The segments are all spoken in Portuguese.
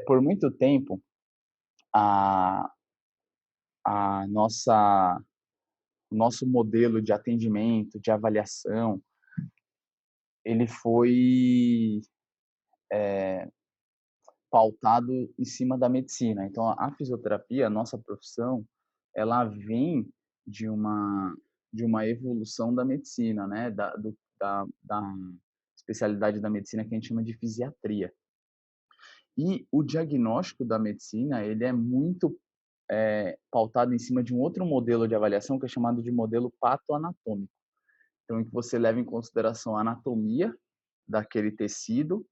Por muito tempo, a a nossa o nosso modelo de atendimento, de avaliação, ele foi, eh, pautado em cima da medicina. Então a fisioterapia, a nossa profissão, ela vem de uma de uma evolução da medicina, né, da especialidade da medicina que a gente chama de fisiatria. E o diagnóstico da medicina, ele é muito, pautado em cima de um outro modelo de avaliação que é chamado de modelo patoanatômico. Então, em que você leva em consideração a anatomia daquele tecido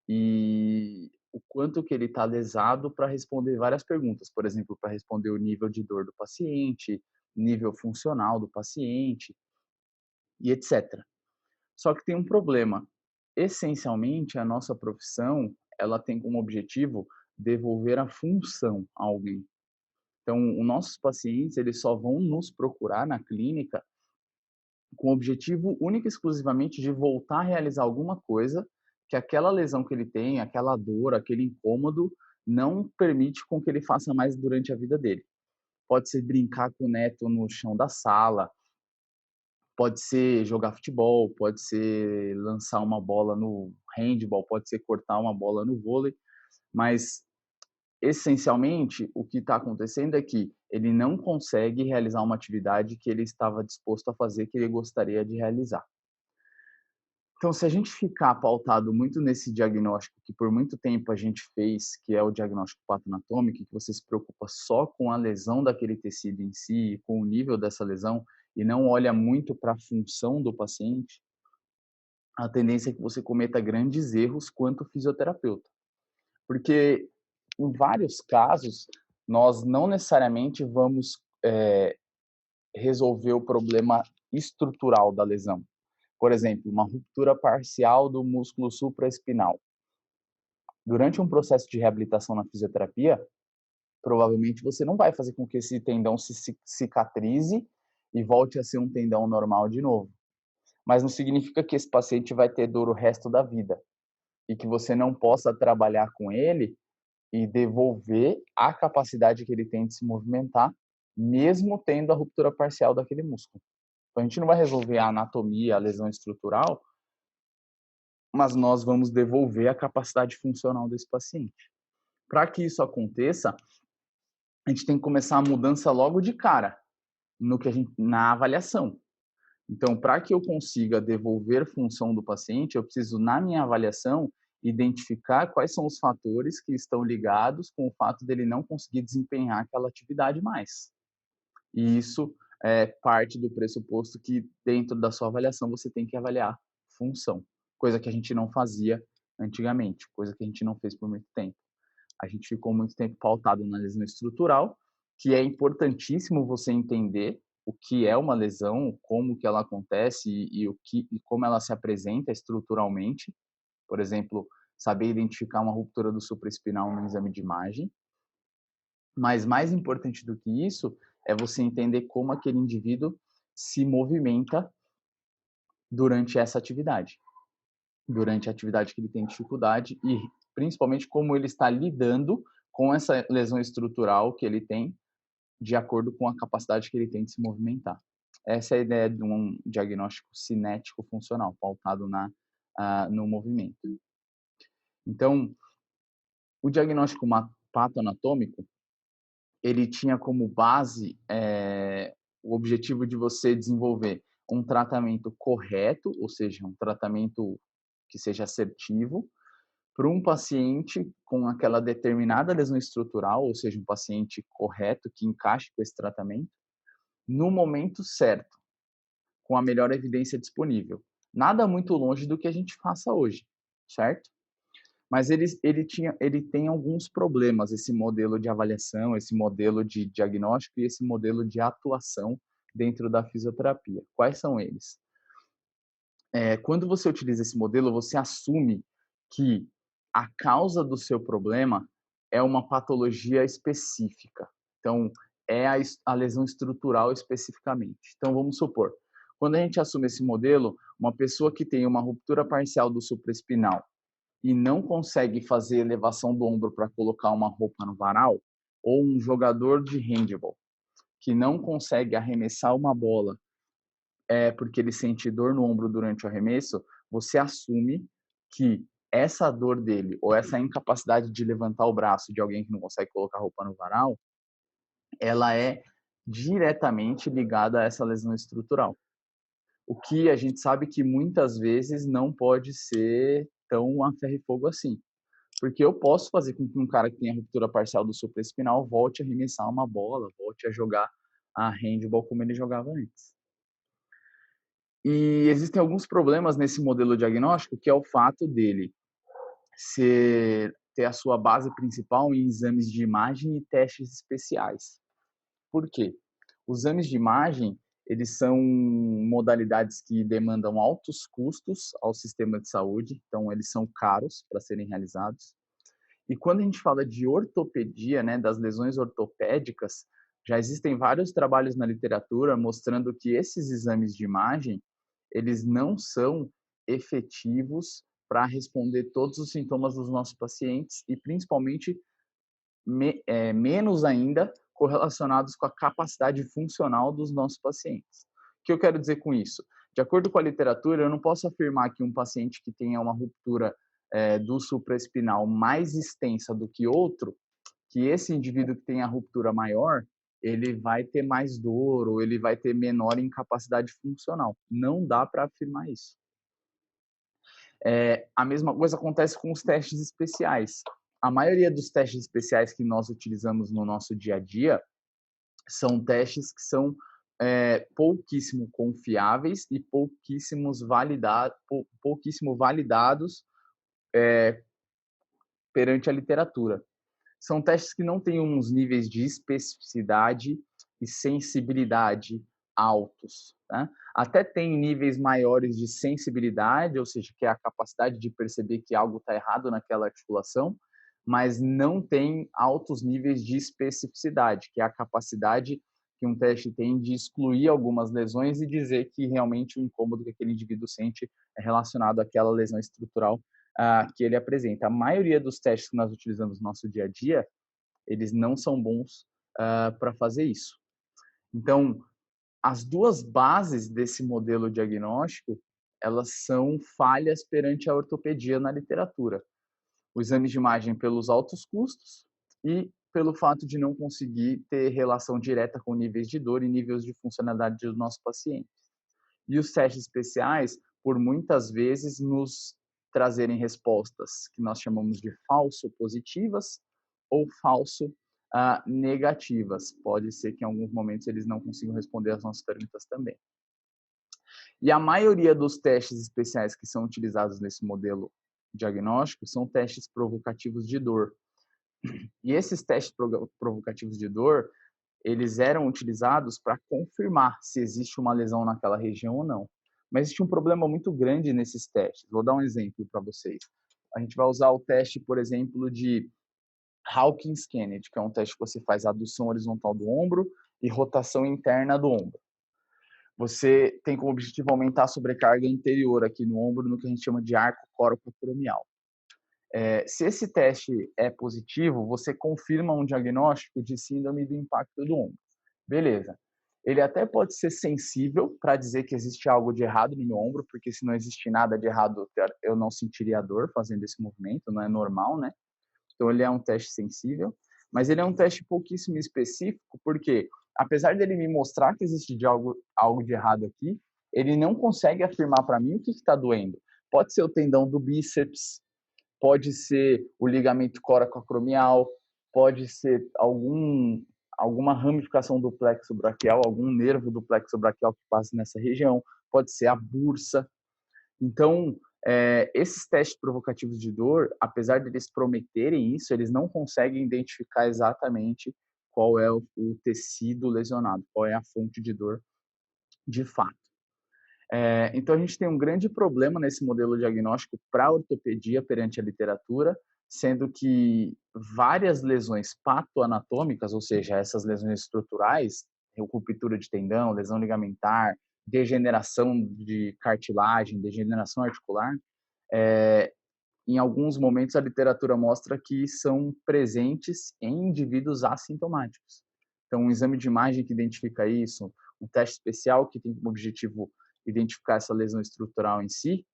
e o quanto que ele está lesado para responder várias perguntas, por exemplo, para responder o nível de dor do paciente, nível funcional do paciente e etc. Só que tem um problema. Essencialmente, a nossa profissão, ela tem como objetivo devolver a função a alguém. Então, os nossos pacientes, eles só vão nos procurar na clínica com o objetivo único e exclusivamente de voltar a realizar alguma coisa que aquela lesão que ele tem, aquela dor, aquele incômodo, não permite com que ele faça mais durante a vida dele. Pode ser brincar com o neto no chão da sala, pode ser jogar futebol, pode ser lançar uma bola no handball, pode ser cortar uma bola no vôlei, mas essencialmente o que está acontecendo é que ele não consegue realizar uma atividade que ele estava disposto a fazer, que ele gostaria de realizar. Então, se a gente ficar pautado muito nesse diagnóstico que por muito tempo a gente fez, que é o diagnóstico patoanatômico, que você se preocupa só com a lesão daquele tecido em si, com o nível dessa lesão, e não olha muito para a função do paciente, a tendência é que você cometa grandes erros quanto fisioterapeuta. Porque, em vários casos, nós não necessariamente vamos resolver o problema estrutural da lesão. Por exemplo, uma ruptura parcial do músculo supraespinal. Durante um processo de reabilitação na fisioterapia, provavelmente você não vai fazer com que esse tendão se cicatrize e volte a ser um tendão normal de novo. Mas não significa que esse paciente vai ter dor o resto da vida e que você não possa trabalhar com ele e devolver a capacidade que ele tem de se movimentar, mesmo tendo a ruptura parcial daquele músculo. Então, a gente não vai resolver a anatomia, a lesão estrutural, mas nós vamos devolver a capacidade funcional desse paciente. Para que isso aconteça, a gente tem que começar a mudança logo de cara, no que a gente, na avaliação. Então, para que eu consiga devolver função do paciente, eu preciso, na minha avaliação, identificar quais são os fatores que estão ligados com o fato dele não conseguir desempenhar aquela atividade mais. E isso é parte do pressuposto que, dentro da sua avaliação, você tem que avaliar função, coisa que a gente não fazia antigamente, coisa que a gente não fez por muito tempo. A gente ficou muito tempo pautado na lesão estrutural, que é importantíssimo você entender o que é uma lesão, como que ela acontece e como ela se apresenta estruturalmente. Por exemplo, saber identificar uma ruptura do supraespinal no exame de imagem. Mas mais importante do que isso é você entender como aquele indivíduo se movimenta durante essa atividade, durante a atividade que ele tem dificuldade e principalmente como ele está lidando com essa lesão estrutural que ele tem, de acordo com a capacidade que ele tem de se movimentar. Essa é a ideia de um diagnóstico cinético funcional, pautado no movimento. Então, o diagnóstico patoanatômico, ele tinha como base o objetivo de você desenvolver um tratamento correto, ou seja, um tratamento que seja assertivo, para um paciente com aquela determinada lesão estrutural, ou seja, um paciente correto que encaixe com esse tratamento, no momento certo, com a melhor evidência disponível. Nada muito longe do que a gente faça hoje, certo? Mas ele tem alguns problemas, esse modelo de avaliação, esse modelo de diagnóstico e esse modelo de atuação dentro da fisioterapia. Quais são eles? Quando você utiliza esse modelo, você assume que a causa do seu problema é uma patologia específica. Então, é a lesão estrutural especificamente. Então, vamos supor, quando a gente assume esse modelo, uma pessoa que tem uma ruptura parcial do supraespinal e não consegue fazer elevação do ombro para colocar uma roupa no varal, ou um jogador de handebol que não consegue arremessar uma bola porque ele sente dor no ombro durante o arremesso, você assume que essa dor dele ou essa incapacidade de levantar o braço de alguém que não consegue colocar roupa no varal, ela é diretamente ligada a essa lesão estrutural. O que a gente sabe que muitas vezes não pode ser tão a ferro e fogo assim. Porque eu posso fazer com que um cara que tenha ruptura parcial do supraespinal volte a arremessar uma bola, volte a jogar a handball como ele jogava antes. E existem alguns problemas nesse modelo diagnóstico, que é o fato dele ter a sua base principal em exames de imagem e testes especiais. Por quê? Os exames de imagem, eles são modalidades que demandam altos custos ao sistema de saúde, então eles são caros para serem realizados. E quando a gente fala de ortopedia, né, das lesões ortopédicas, já existem vários trabalhos na literatura mostrando que esses exames de imagem, eles não são efetivos para responder todos os sintomas dos nossos pacientes e principalmente menos ainda correlacionados com a capacidade funcional dos nossos pacientes. O que eu quero dizer com isso? De acordo com a literatura, eu não posso afirmar que um paciente que tenha uma ruptura do supraespinal mais extensa do que outro, que esse indivíduo que tem a ruptura maior, ele vai ter mais dor ou ele vai ter menor incapacidade funcional. Não dá para afirmar isso. A mesma coisa acontece com os testes especiais. A maioria dos testes especiais que nós utilizamos no nosso dia a dia são testes que são pouquíssimo confiáveis e pouquíssimo validados perante a literatura. São testes que não têm uns níveis de especificidade e sensibilidade altos. Né? Até tem níveis maiores de sensibilidade, ou seja, que é a capacidade de perceber que algo está errado naquela articulação, mas não tem altos níveis de especificidade, que é a capacidade que um teste tem de excluir algumas lesões e dizer que realmente o incômodo que aquele indivíduo sente é relacionado àquela lesão estrutural que ele apresenta. A maioria dos testes que nós utilizamos no nosso dia a dia, eles não são bons para fazer isso. Então, as duas bases desse modelo diagnóstico, elas são falhas perante a ortopedia na literatura. O exame de imagem pelos altos custos e pelo fato de não conseguir ter relação direta com níveis de dor e níveis de funcionalidade dos nossos pacientes. E os testes especiais, por muitas vezes, nos trazerem respostas que nós chamamos de falso positivas ou falso negativas. Pode ser que em alguns momentos eles não consigam responder as nossas perguntas também. E a maioria dos testes especiais que são utilizados nesse modelo diagnóstico são testes provocativos de dor. E esses testes provocativos de dor, eles eram utilizados para confirmar se existe uma lesão naquela região ou não. Mas existe um problema muito grande nesses testes. Vou dar um exemplo para vocês. A gente vai usar o teste, por exemplo, de Hawkins-Kennedy, que é um teste que você faz adução horizontal do ombro e rotação interna do ombro. Você tem como objetivo aumentar a sobrecarga anterior aqui no ombro, no que a gente chama de arco coracoacromial. Se esse teste é positivo, você confirma um diagnóstico de síndrome do impacto do ombro. Beleza. Ele até pode ser sensível para dizer que existe algo de errado no meu ombro, porque se não existe nada de errado, eu não sentiria dor fazendo esse movimento, não é normal, né? Então ele é um teste sensível, mas ele é um teste pouquíssimo específico, porque apesar dele me mostrar que existe algo de errado aqui, ele não consegue afirmar para mim o que está doendo. Pode ser o tendão do bíceps, pode ser o ligamento coracoacromial, pode ser alguma ramificação do plexo braquial, algum nervo do plexo braquial que passa nessa região, pode ser a bursa. Então, esses testes provocativos de dor, apesar de eles prometerem isso, eles não conseguem identificar exatamente qual é o tecido lesionado, qual é a fonte de dor de fato. Então, a gente tem um grande problema nesse modelo diagnóstico para a ortopedia perante a literatura, sendo que várias lesões patoanatômicas, ou seja, essas lesões estruturais, ruptura de tendão, lesão ligamentar, degeneração de cartilagem, degeneração articular, em alguns momentos a literatura mostra que são presentes em indivíduos assintomáticos. Então, um exame de imagem que identifica isso, um teste especial que tem como objetivo identificar essa lesão estrutural em si,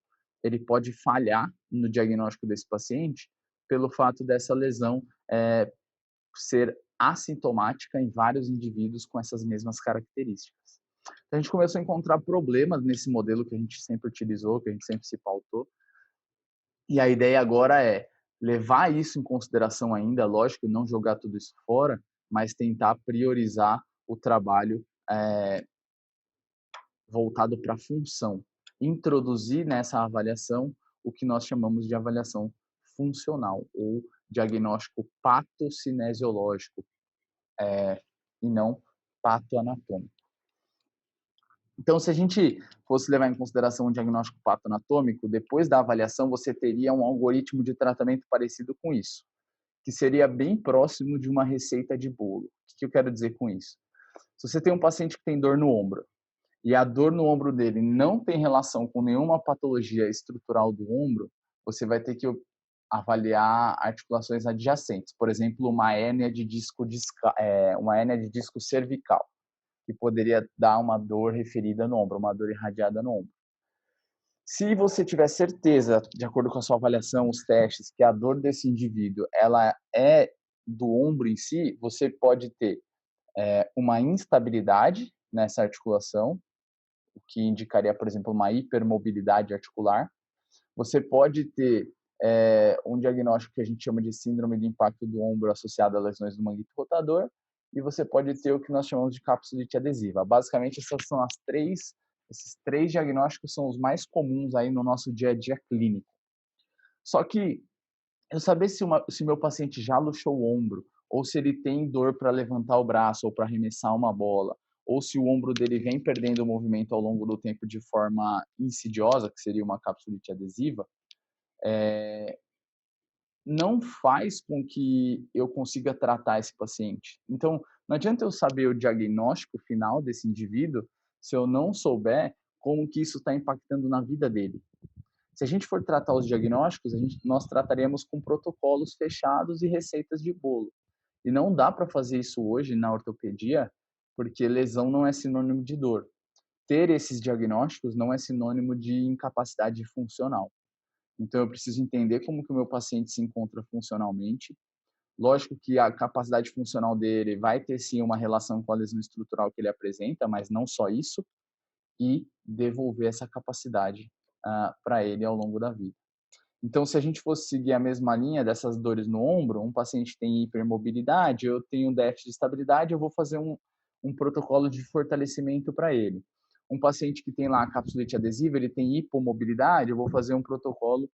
ele pode falhar no diagnóstico desse paciente pelo fato dessa lesão ser assintomática em vários indivíduos com essas mesmas características. Então, a gente começou a encontrar problemas nesse modelo que a gente sempre utilizou, que a gente sempre se pautou, e a ideia agora é levar isso em consideração ainda, lógico, não jogar tudo isso fora, mas tentar priorizar o trabalho voltado para a função. Introduzir nessa avaliação o que nós chamamos de avaliação funcional ou diagnóstico patocinesiológico, e não patoanatômico. Então, se a gente fosse levar em consideração um diagnóstico patoanatômico, depois da avaliação você teria um algoritmo de tratamento parecido com isso, que seria bem próximo de uma receita de bolo. O que eu quero dizer com isso? Se você tem um paciente que tem dor no ombro, e a dor no ombro dele não tem relação com nenhuma patologia estrutural do ombro, você vai ter que avaliar articulações adjacentes, por exemplo, uma hérnia de disco cervical, que poderia dar uma dor referida no ombro, uma dor irradiada no ombro. Se você tiver certeza, de acordo com a sua avaliação, os testes, que a dor desse indivíduo ela é do ombro em si, você pode ter uma instabilidade nessa articulação, o que indicaria, por exemplo, uma hipermobilidade articular. Você pode ter um diagnóstico que a gente chama de síndrome de impacto do ombro associado a lesões do manguito rotador, e você pode ter o que nós chamamos de capsulite adesiva. Basicamente, esses três diagnósticos são os mais comuns aí no nosso dia a dia clínico. Só que eu saber se meu paciente já luxou o ombro, ou se ele tem dor para levantar o braço ou para arremessar uma bola, ou se o ombro dele vem perdendo o movimento ao longo do tempo de forma insidiosa, que seria uma capsulite adesiva, não faz com que eu consiga tratar esse paciente. Então, não adianta eu saber o diagnóstico final desse indivíduo se eu não souber como que isso está impactando na vida dele. Se a gente for tratar os diagnósticos, nós trataríamos com protocolos fechados e receitas de bolo. E não dá para fazer isso hoje na ortopedia, porque lesão não é sinônimo de dor. Ter esses diagnósticos não é sinônimo de incapacidade funcional. Então, eu preciso entender como que o meu paciente se encontra funcionalmente. Lógico que a capacidade funcional dele vai ter, sim, uma relação com a lesão estrutural que ele apresenta, mas não só isso, e devolver essa capacidade para ele ao longo da vida. Então, se a gente fosse seguir a mesma linha dessas dores no ombro, um paciente tem hipermobilidade, eu tenho déficit de estabilidade, eu vou fazer um protocolo de fortalecimento para ele. Um paciente que tem lá a capsulite adesiva, ele tem hipomobilidade, eu vou fazer um protocolo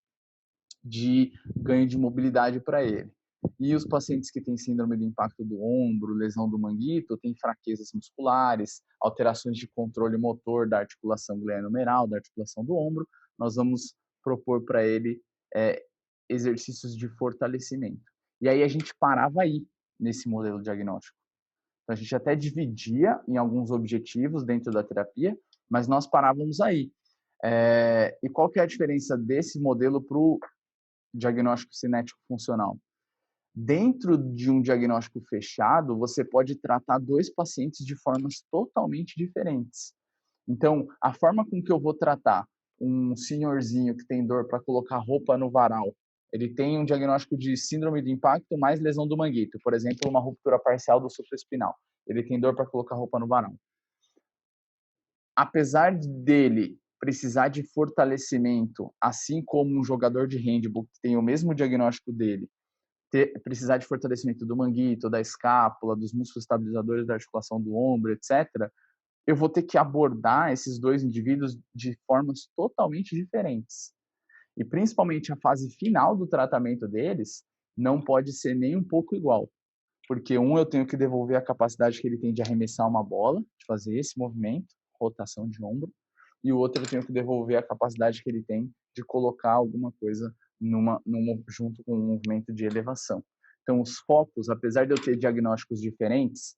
de ganho de mobilidade para ele. E os pacientes que têm síndrome do impacto do ombro, lesão do manguito, têm fraquezas musculares, alterações de controle motor da articulação glenohumeral, da articulação do ombro, nós vamos propor para ele exercícios de fortalecimento. E aí a gente parava aí nesse modelo diagnóstico. Então, a gente até dividia em alguns objetivos dentro da terapia, mas nós parávamos aí. E qual que é a diferença desse modelo para o diagnóstico cinético funcional? Dentro de um diagnóstico fechado, você pode tratar dois pacientes de formas totalmente diferentes. Então, a forma com que eu vou tratar um senhorzinho que tem dor para colocar roupa no varal, ele tem um diagnóstico de síndrome de impacto mais lesão do manguito, por exemplo, uma ruptura parcial do supraespinal. Ele tem dor para colocar roupa no varal. Apesar dele precisar de fortalecimento, assim como um jogador de handball que tem o mesmo diagnóstico dele, precisar de fortalecimento do manguito, da escápula, dos músculos estabilizadores da articulação do ombro, etc., eu vou ter que abordar esses dois indivíduos de formas totalmente diferentes. E principalmente a fase final do tratamento deles não pode ser nem um pouco igual. Porque eu tenho que devolver a capacidade que ele tem de arremessar uma bola, de fazer esse movimento, rotação de ombro, e o outro eu tenho que devolver a capacidade que ele tem de colocar alguma coisa junto com um movimento de elevação. Então, os focos, apesar de eu ter diagnósticos diferentes,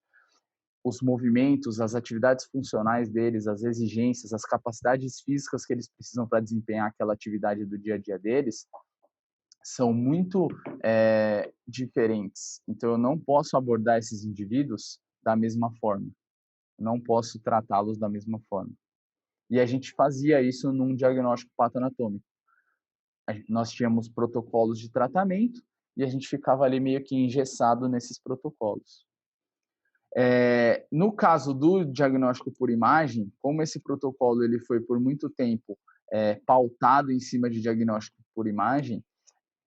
os movimentos, as atividades funcionais deles, as exigências, as capacidades físicas que eles precisam para desempenhar aquela atividade do dia a dia deles, são muito diferentes. Então, eu não posso abordar esses indivíduos da mesma forma, não posso tratá-los da mesma forma. E a gente fazia isso num diagnóstico patoanatômico. Nós tínhamos protocolos de tratamento e a gente ficava ali meio que engessado nesses protocolos. No caso do diagnóstico por imagem, como esse protocolo ele foi por muito tempo pautado em cima de diagnóstico por imagem,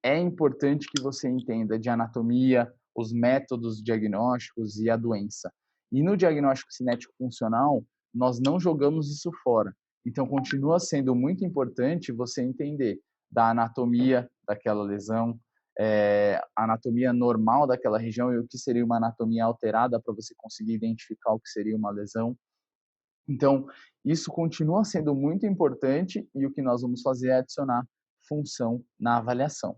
é importante que você entenda de anatomia, os métodos diagnósticos e a doença. E no diagnóstico cinético funcional, nós não jogamos isso fora. Então, continua sendo muito importante você entender da anatomia daquela lesão, a anatomia normal daquela região e o que seria uma anatomia alterada para você conseguir identificar o que seria uma lesão. Então, isso continua sendo muito importante e o que nós vamos fazer é adicionar função na avaliação.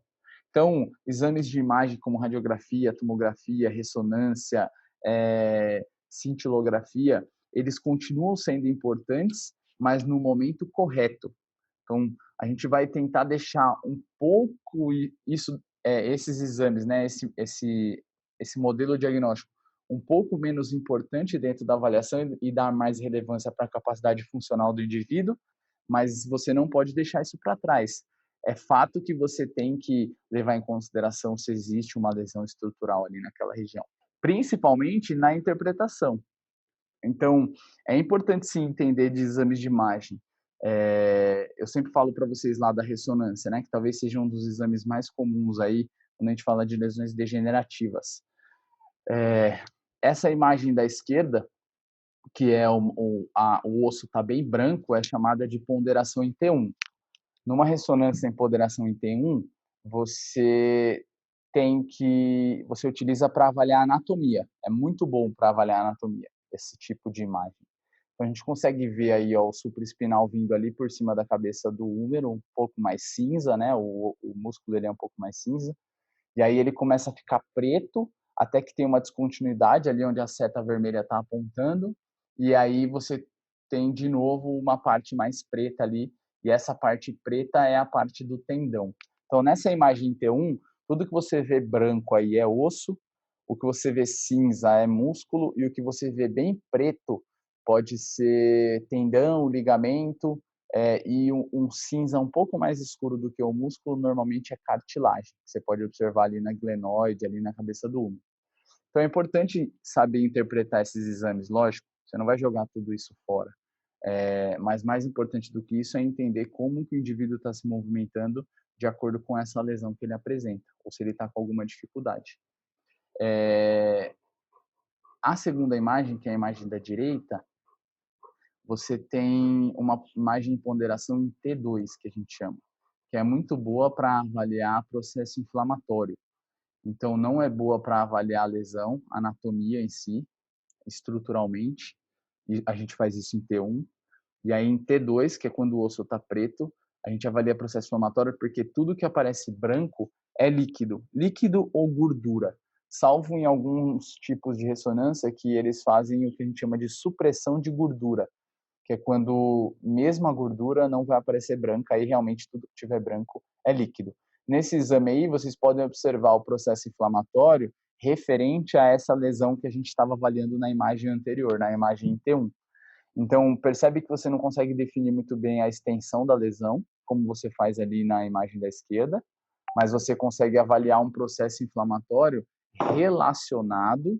Então, exames de imagem como radiografia, tomografia, ressonância, cintilografia, eles continuam sendo importantes, mas no momento correto. Então, a gente vai tentar deixar um pouco isso, esses exames, né, esse modelo diagnóstico um pouco menos importante dentro da avaliação e dar mais relevância para a capacidade funcional do indivíduo, mas você não pode deixar isso para trás. É fato que você tem que levar em consideração se existe uma lesão estrutural ali naquela região, principalmente na interpretação. Então, é importante sim entender de exames de imagem. Eu sempre falo para vocês lá da ressonância, né, que talvez seja um dos exames mais comuns aí quando a gente fala de lesões degenerativas. Essa imagem da esquerda, que é o osso está bem branco, é chamada de ponderação em T1. Numa ressonância em ponderação em T1, você utiliza para avaliar a anatomia. É muito bom para avaliar a anatomia, esse tipo de imagem. Então, a gente consegue ver aí ó, o supraespinal vindo ali por cima da cabeça do húmero, um pouco mais cinza, né? O músculo ele é um pouco mais cinza. E aí ele começa a ficar preto, até que tem uma descontinuidade ali onde a seta vermelha está apontando, e aí você tem de novo uma parte mais preta ali, e essa parte preta é a parte do tendão. Então, nessa imagem T1, tudo que você vê branco aí é osso, o que você vê cinza é músculo, e o que você vê bem preto pode ser tendão, ligamento, e um cinza um pouco mais escuro do que o músculo, normalmente é cartilagem. Você pode observar ali na glenoide, ali na cabeça do úmero. Então é importante saber interpretar esses exames, lógico, você não vai jogar tudo isso fora. Mas mais importante do que isso é entender como que o indivíduo está se movimentando de acordo com essa lesão que ele apresenta, ou se ele está com alguma dificuldade. A segunda imagem, que é a imagem da direita, você tem uma imagem de ponderação em T2, que a gente chama, que é muito boa para avaliar processo inflamatório. Então, não é boa para avaliar a lesão, a anatomia em si, estruturalmente, e a gente faz isso em T1. E aí, em T2, que é quando o osso está preto, a gente avalia processo inflamatório porque tudo que aparece branco é líquido, líquido ou gordura, salvo em alguns tipos de ressonância que eles fazem o que a gente chama de supressão de gordura, que é quando mesmo a gordura não vai aparecer branca, aí realmente tudo que tiver branco é líquido. Nesse exame aí, vocês podem observar o processo inflamatório referente a essa lesão que a gente estava avaliando na imagem anterior, na imagem T1. Então, percebe que você não consegue definir muito bem a extensão da lesão, como você faz ali na imagem da esquerda, mas você consegue avaliar um processo inflamatório relacionado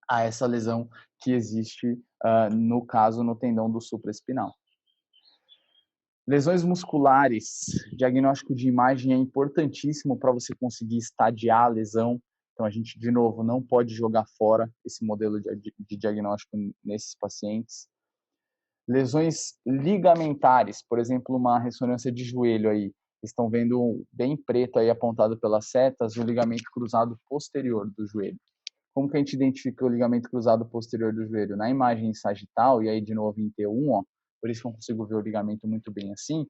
a essa lesão que existe, no caso, no tendão do supraespinal. Lesões musculares, diagnóstico de imagem é importantíssimo para você conseguir estadiar a lesão. Então, a gente, de novo, não pode jogar fora esse modelo de diagnóstico nesses pacientes. Lesões ligamentares, por exemplo, uma ressonância de joelho aí, estão vendo bem preto aí apontado pelas setas o ligamento cruzado posterior do joelho. Como que a gente identifica o ligamento cruzado posterior do joelho? Na imagem sagital, e aí de novo em T1, ó, por isso que eu consigo ver o ligamento muito bem assim,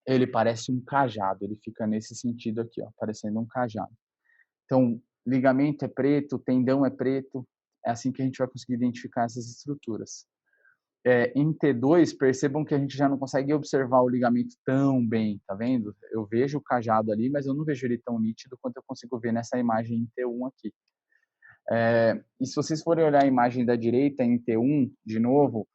ele parece um cajado, ele fica nesse sentido aqui, ó, parecendo um cajado. Então, ligamento é preto, tendão é preto, é assim que a gente vai conseguir identificar essas estruturas. Em T2, percebam que a gente já não consegue observar o ligamento tão bem, tá vendo? Eu vejo o cajado ali, mas eu não vejo ele tão nítido quanto eu consigo ver nessa imagem em T1 aqui. E se vocês forem olhar a imagem da direita em T1, de novo,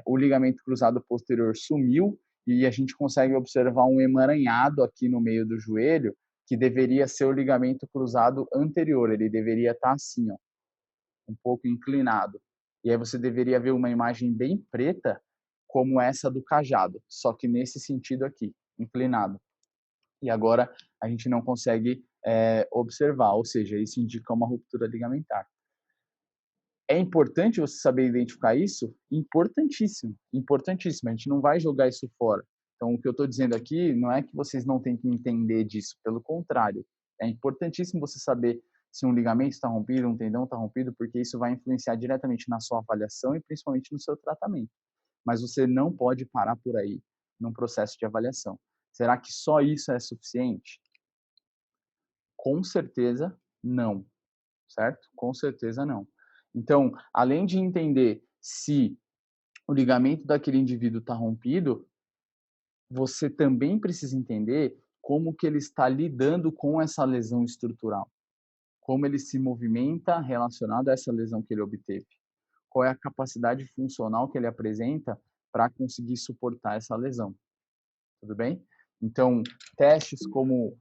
o ligamento cruzado posterior sumiu e a gente consegue observar um emaranhado aqui no meio do joelho, que deveria ser o ligamento cruzado anterior. Ele deveria estar assim, ó, um pouco inclinado. E aí você deveria ver uma imagem bem preta, como essa do cajado, só que nesse sentido aqui, inclinado. E agora a gente não consegue observar, ou seja, isso indica uma ruptura ligamentar. É importante você saber identificar isso? Importantíssimo, importantíssimo. A gente não vai jogar isso fora. Então, o que eu estou dizendo aqui não é que vocês não têm que entender disso, pelo contrário. É importantíssimo você saber se um ligamento está rompido, um tendão está rompido, porque isso vai influenciar diretamente na sua avaliação e principalmente no seu tratamento. Mas você não pode parar por aí num processo de avaliação. Será que só isso é suficiente? Com certeza não, certo? Com certeza não. Então, além de entender se o ligamento daquele indivíduo está rompido, você também precisa entender como que ele está lidando com essa lesão estrutural, como ele se movimenta relacionado a essa lesão que ele obteve, qual é a capacidade funcional que ele apresenta para conseguir suportar essa lesão, tudo bem? Então, testes como,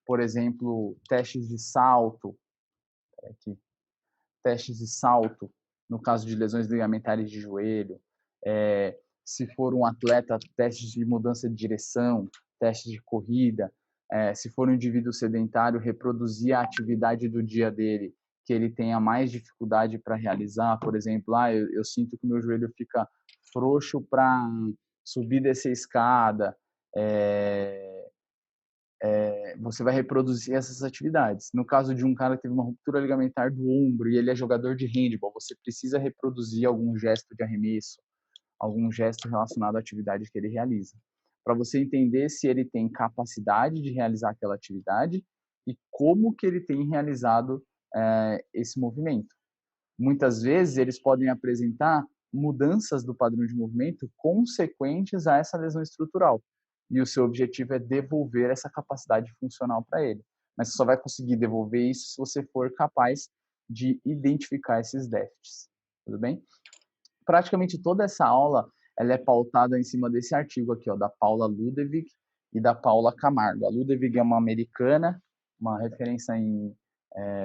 por exemplo, testes de salto, aqui, testes de salto, no caso de lesões ligamentares de joelho, se for um atleta, testes de mudança de direção, testes de corrida, se for um indivíduo sedentário, reproduzir a atividade do dia dele, que ele tenha mais dificuldade para realizar, por exemplo, eu sinto que o meu joelho fica frouxo para subir e descer escada, você vai reproduzir essas atividades. No caso de um cara que teve uma ruptura ligamentar do ombro e ele é jogador de handball, você precisa reproduzir algum gesto de arremesso, algum gesto relacionado à atividade que ele realiza, para você entender se ele tem capacidade de realizar aquela atividade e como que ele tem realizado esse movimento. Muitas vezes eles podem apresentar mudanças do padrão de movimento consequentes a essa lesão estrutural. E o seu objetivo é devolver essa capacidade funcional para ele. Mas você só vai conseguir devolver isso se você for capaz de identificar esses déficits. Tudo bem? Praticamente toda essa aula ela é pautada em cima desse artigo aqui, ó, da Paula Ludwig e da Paula Camargo. A Ludwig é uma americana, uma referência em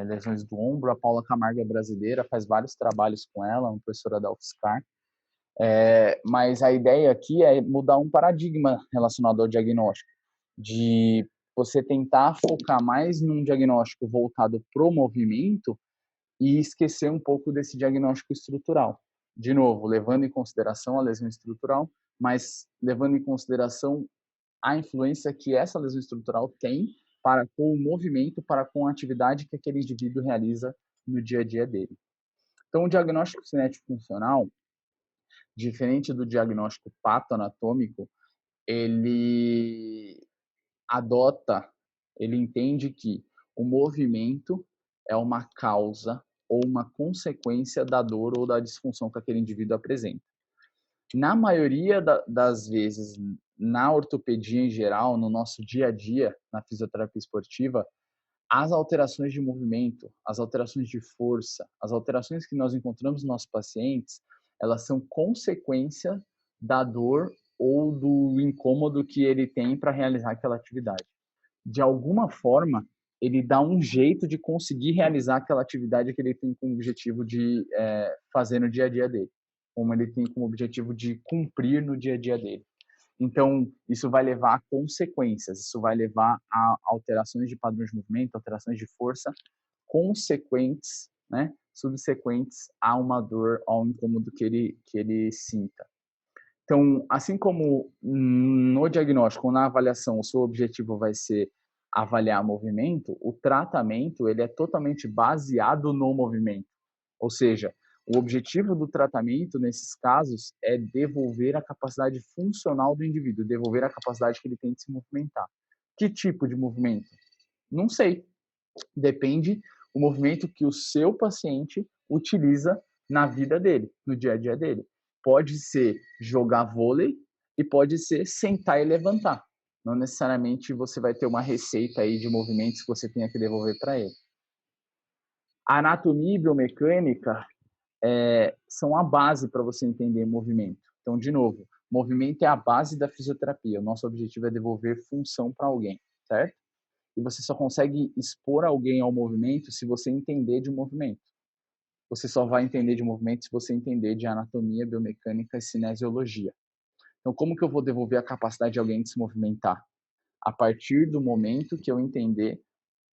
lesões do ombro. A Paula Camargo é brasileira, faz vários trabalhos com ela, uma professora da UFSCar. Mas a ideia aqui é mudar um paradigma relacionado ao diagnóstico, de você tentar focar mais num diagnóstico voltado para o movimento e esquecer um pouco desse diagnóstico estrutural. De novo, levando em consideração a lesão estrutural, mas levando em consideração a influência que essa lesão estrutural tem para com o movimento, para com a atividade que aquele indivíduo realiza no dia a dia dele. Então, o diagnóstico cinético funcional, diferente do diagnóstico patoanatômico, ele adota, ele entende que o movimento é uma causa ou uma consequência da dor ou da disfunção que aquele indivíduo apresenta. Na maioria das vezes, na ortopedia em geral, no nosso dia a dia, na fisioterapia esportiva, as alterações de movimento, as alterações de força, as alterações que nós encontramos nos nossos pacientes, elas são consequência da dor ou do incômodo que ele tem para realizar aquela atividade. De alguma forma, ele dá um jeito de conseguir realizar aquela atividade que ele tem como objetivo de fazer no dia a dia dele, como ele tem como objetivo de cumprir no dia a dia dele. Então, isso vai levar a consequências, isso vai levar a alterações de padrões de movimento, alterações de força consequentes, né, subsequentes a uma dor, ao incômodo que ele sinta. Então, assim como no diagnóstico ou na avaliação, o seu objetivo vai ser avaliar movimento, o tratamento ele é totalmente baseado no movimento. Ou seja, o objetivo do tratamento, nesses casos, é devolver a capacidade funcional do indivíduo, devolver a capacidade que ele tem de se movimentar. Que tipo de movimento? Não sei. Depende do movimento que o seu paciente utiliza na vida dele, no dia a dia dele. Pode ser jogar vôlei e pode ser sentar e levantar. Não necessariamente você vai ter uma receita aí de movimentos que você tenha que devolver para ele. A anatomia e biomecânica são a base para você entender movimento. Então, de novo, movimento é a base da fisioterapia. O nosso objetivo é devolver função para alguém, certo? E você só consegue expor alguém ao movimento se você entender de movimento. Você só vai entender de movimento se você entender de anatomia, biomecânica e cinesiologia. Então, como que eu vou devolver a capacidade de alguém de se movimentar? A partir do momento que eu entender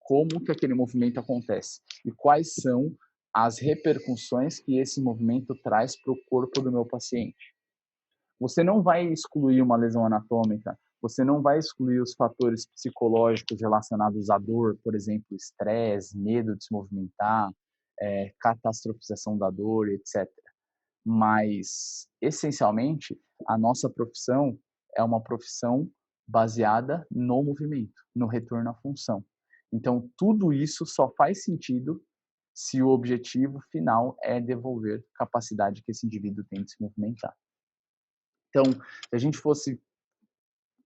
como que aquele movimento acontece e quais são as repercussões que esse movimento traz para o corpo do meu paciente. Você não vai excluir uma lesão anatômica, você não vai excluir os fatores psicológicos relacionados à dor, por exemplo, estresse, medo de se movimentar, catastrofização da dor, etc. Mas, essencialmente, a nossa profissão é uma profissão baseada no movimento, no retorno à função. Então, tudo isso só faz sentido se o objetivo final é devolver capacidade que esse indivíduo tem de se movimentar. Então, se a gente fosse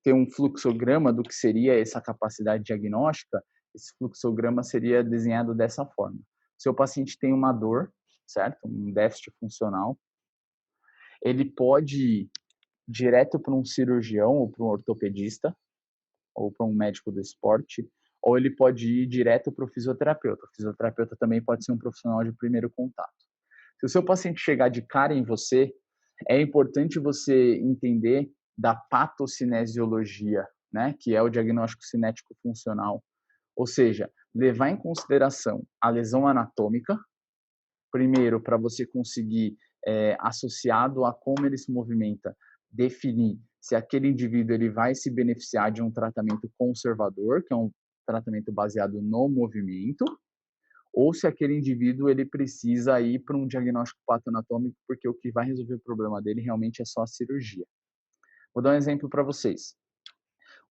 ter um fluxograma do que seria essa capacidade diagnóstica, esse fluxograma seria desenhado dessa forma. Se o paciente tem uma dor, certo? Um déficit funcional, ele pode ir direto para um cirurgião ou para um ortopedista ou para um médico do esporte, ou ele pode ir direto para o fisioterapeuta. O fisioterapeuta também pode ser um profissional de primeiro contato. Se o seu paciente chegar de cara em você, é importante você entender da patocinesiologia, né, que é o diagnóstico cinético funcional, ou seja, levar em consideração a lesão anatômica, primeiro para você conseguir, associado a como ele se movimenta, definir se aquele indivíduo ele vai se beneficiar de um tratamento conservador, que é um tratamento baseado no movimento, ou se aquele indivíduo ele precisa ir para um diagnóstico patoanatômico, porque o que vai resolver o problema dele realmente é só a cirurgia. Vou dar um exemplo para vocês.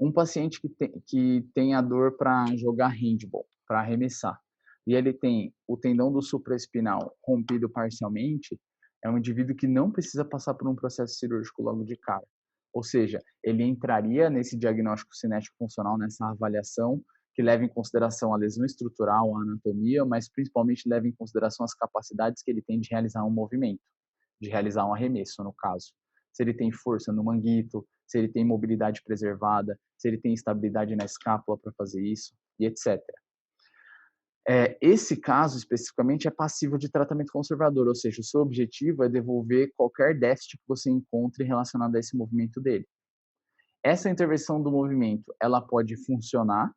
Um paciente que tem a dor para jogar handball, para arremessar, e ele tem o tendão do supraespinal rompido parcialmente, é um indivíduo que não precisa passar por um processo cirúrgico logo de cara. Ou seja, ele entraria nesse diagnóstico cinético funcional, nessa avaliação, que leva em consideração a lesão estrutural, a anatomia, mas principalmente leva em consideração as capacidades que ele tem de realizar um movimento, de realizar um arremesso, no caso. Se ele tem força no manguito, se ele tem mobilidade preservada, se ele tem estabilidade na escápula para fazer isso, e etc. Esse caso, especificamente, é passivo de tratamento conservador, ou seja, o seu objetivo é devolver qualquer déficit que você encontre relacionado a esse movimento dele. Essa intervenção do movimento, ela pode funcionar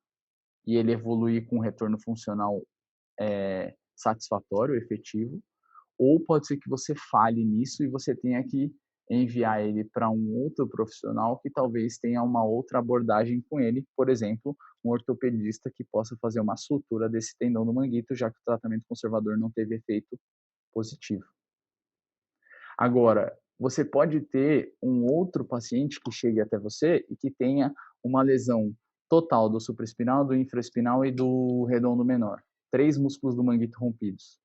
e ele evoluir com um retorno funcional satisfatório, efetivo, ou pode ser que você falhe nisso e você tenha que enviar ele para um outro profissional que talvez tenha uma outra abordagem com ele, por exemplo, um ortopedista que possa fazer uma sutura desse tendão do manguito, já que o tratamento conservador não teve efeito positivo. Agora, você pode ter um outro paciente que chegue até você e que tenha uma lesão total do supraespinal, do infraespinal e do redondo menor. 3 músculos do manguito rompidos.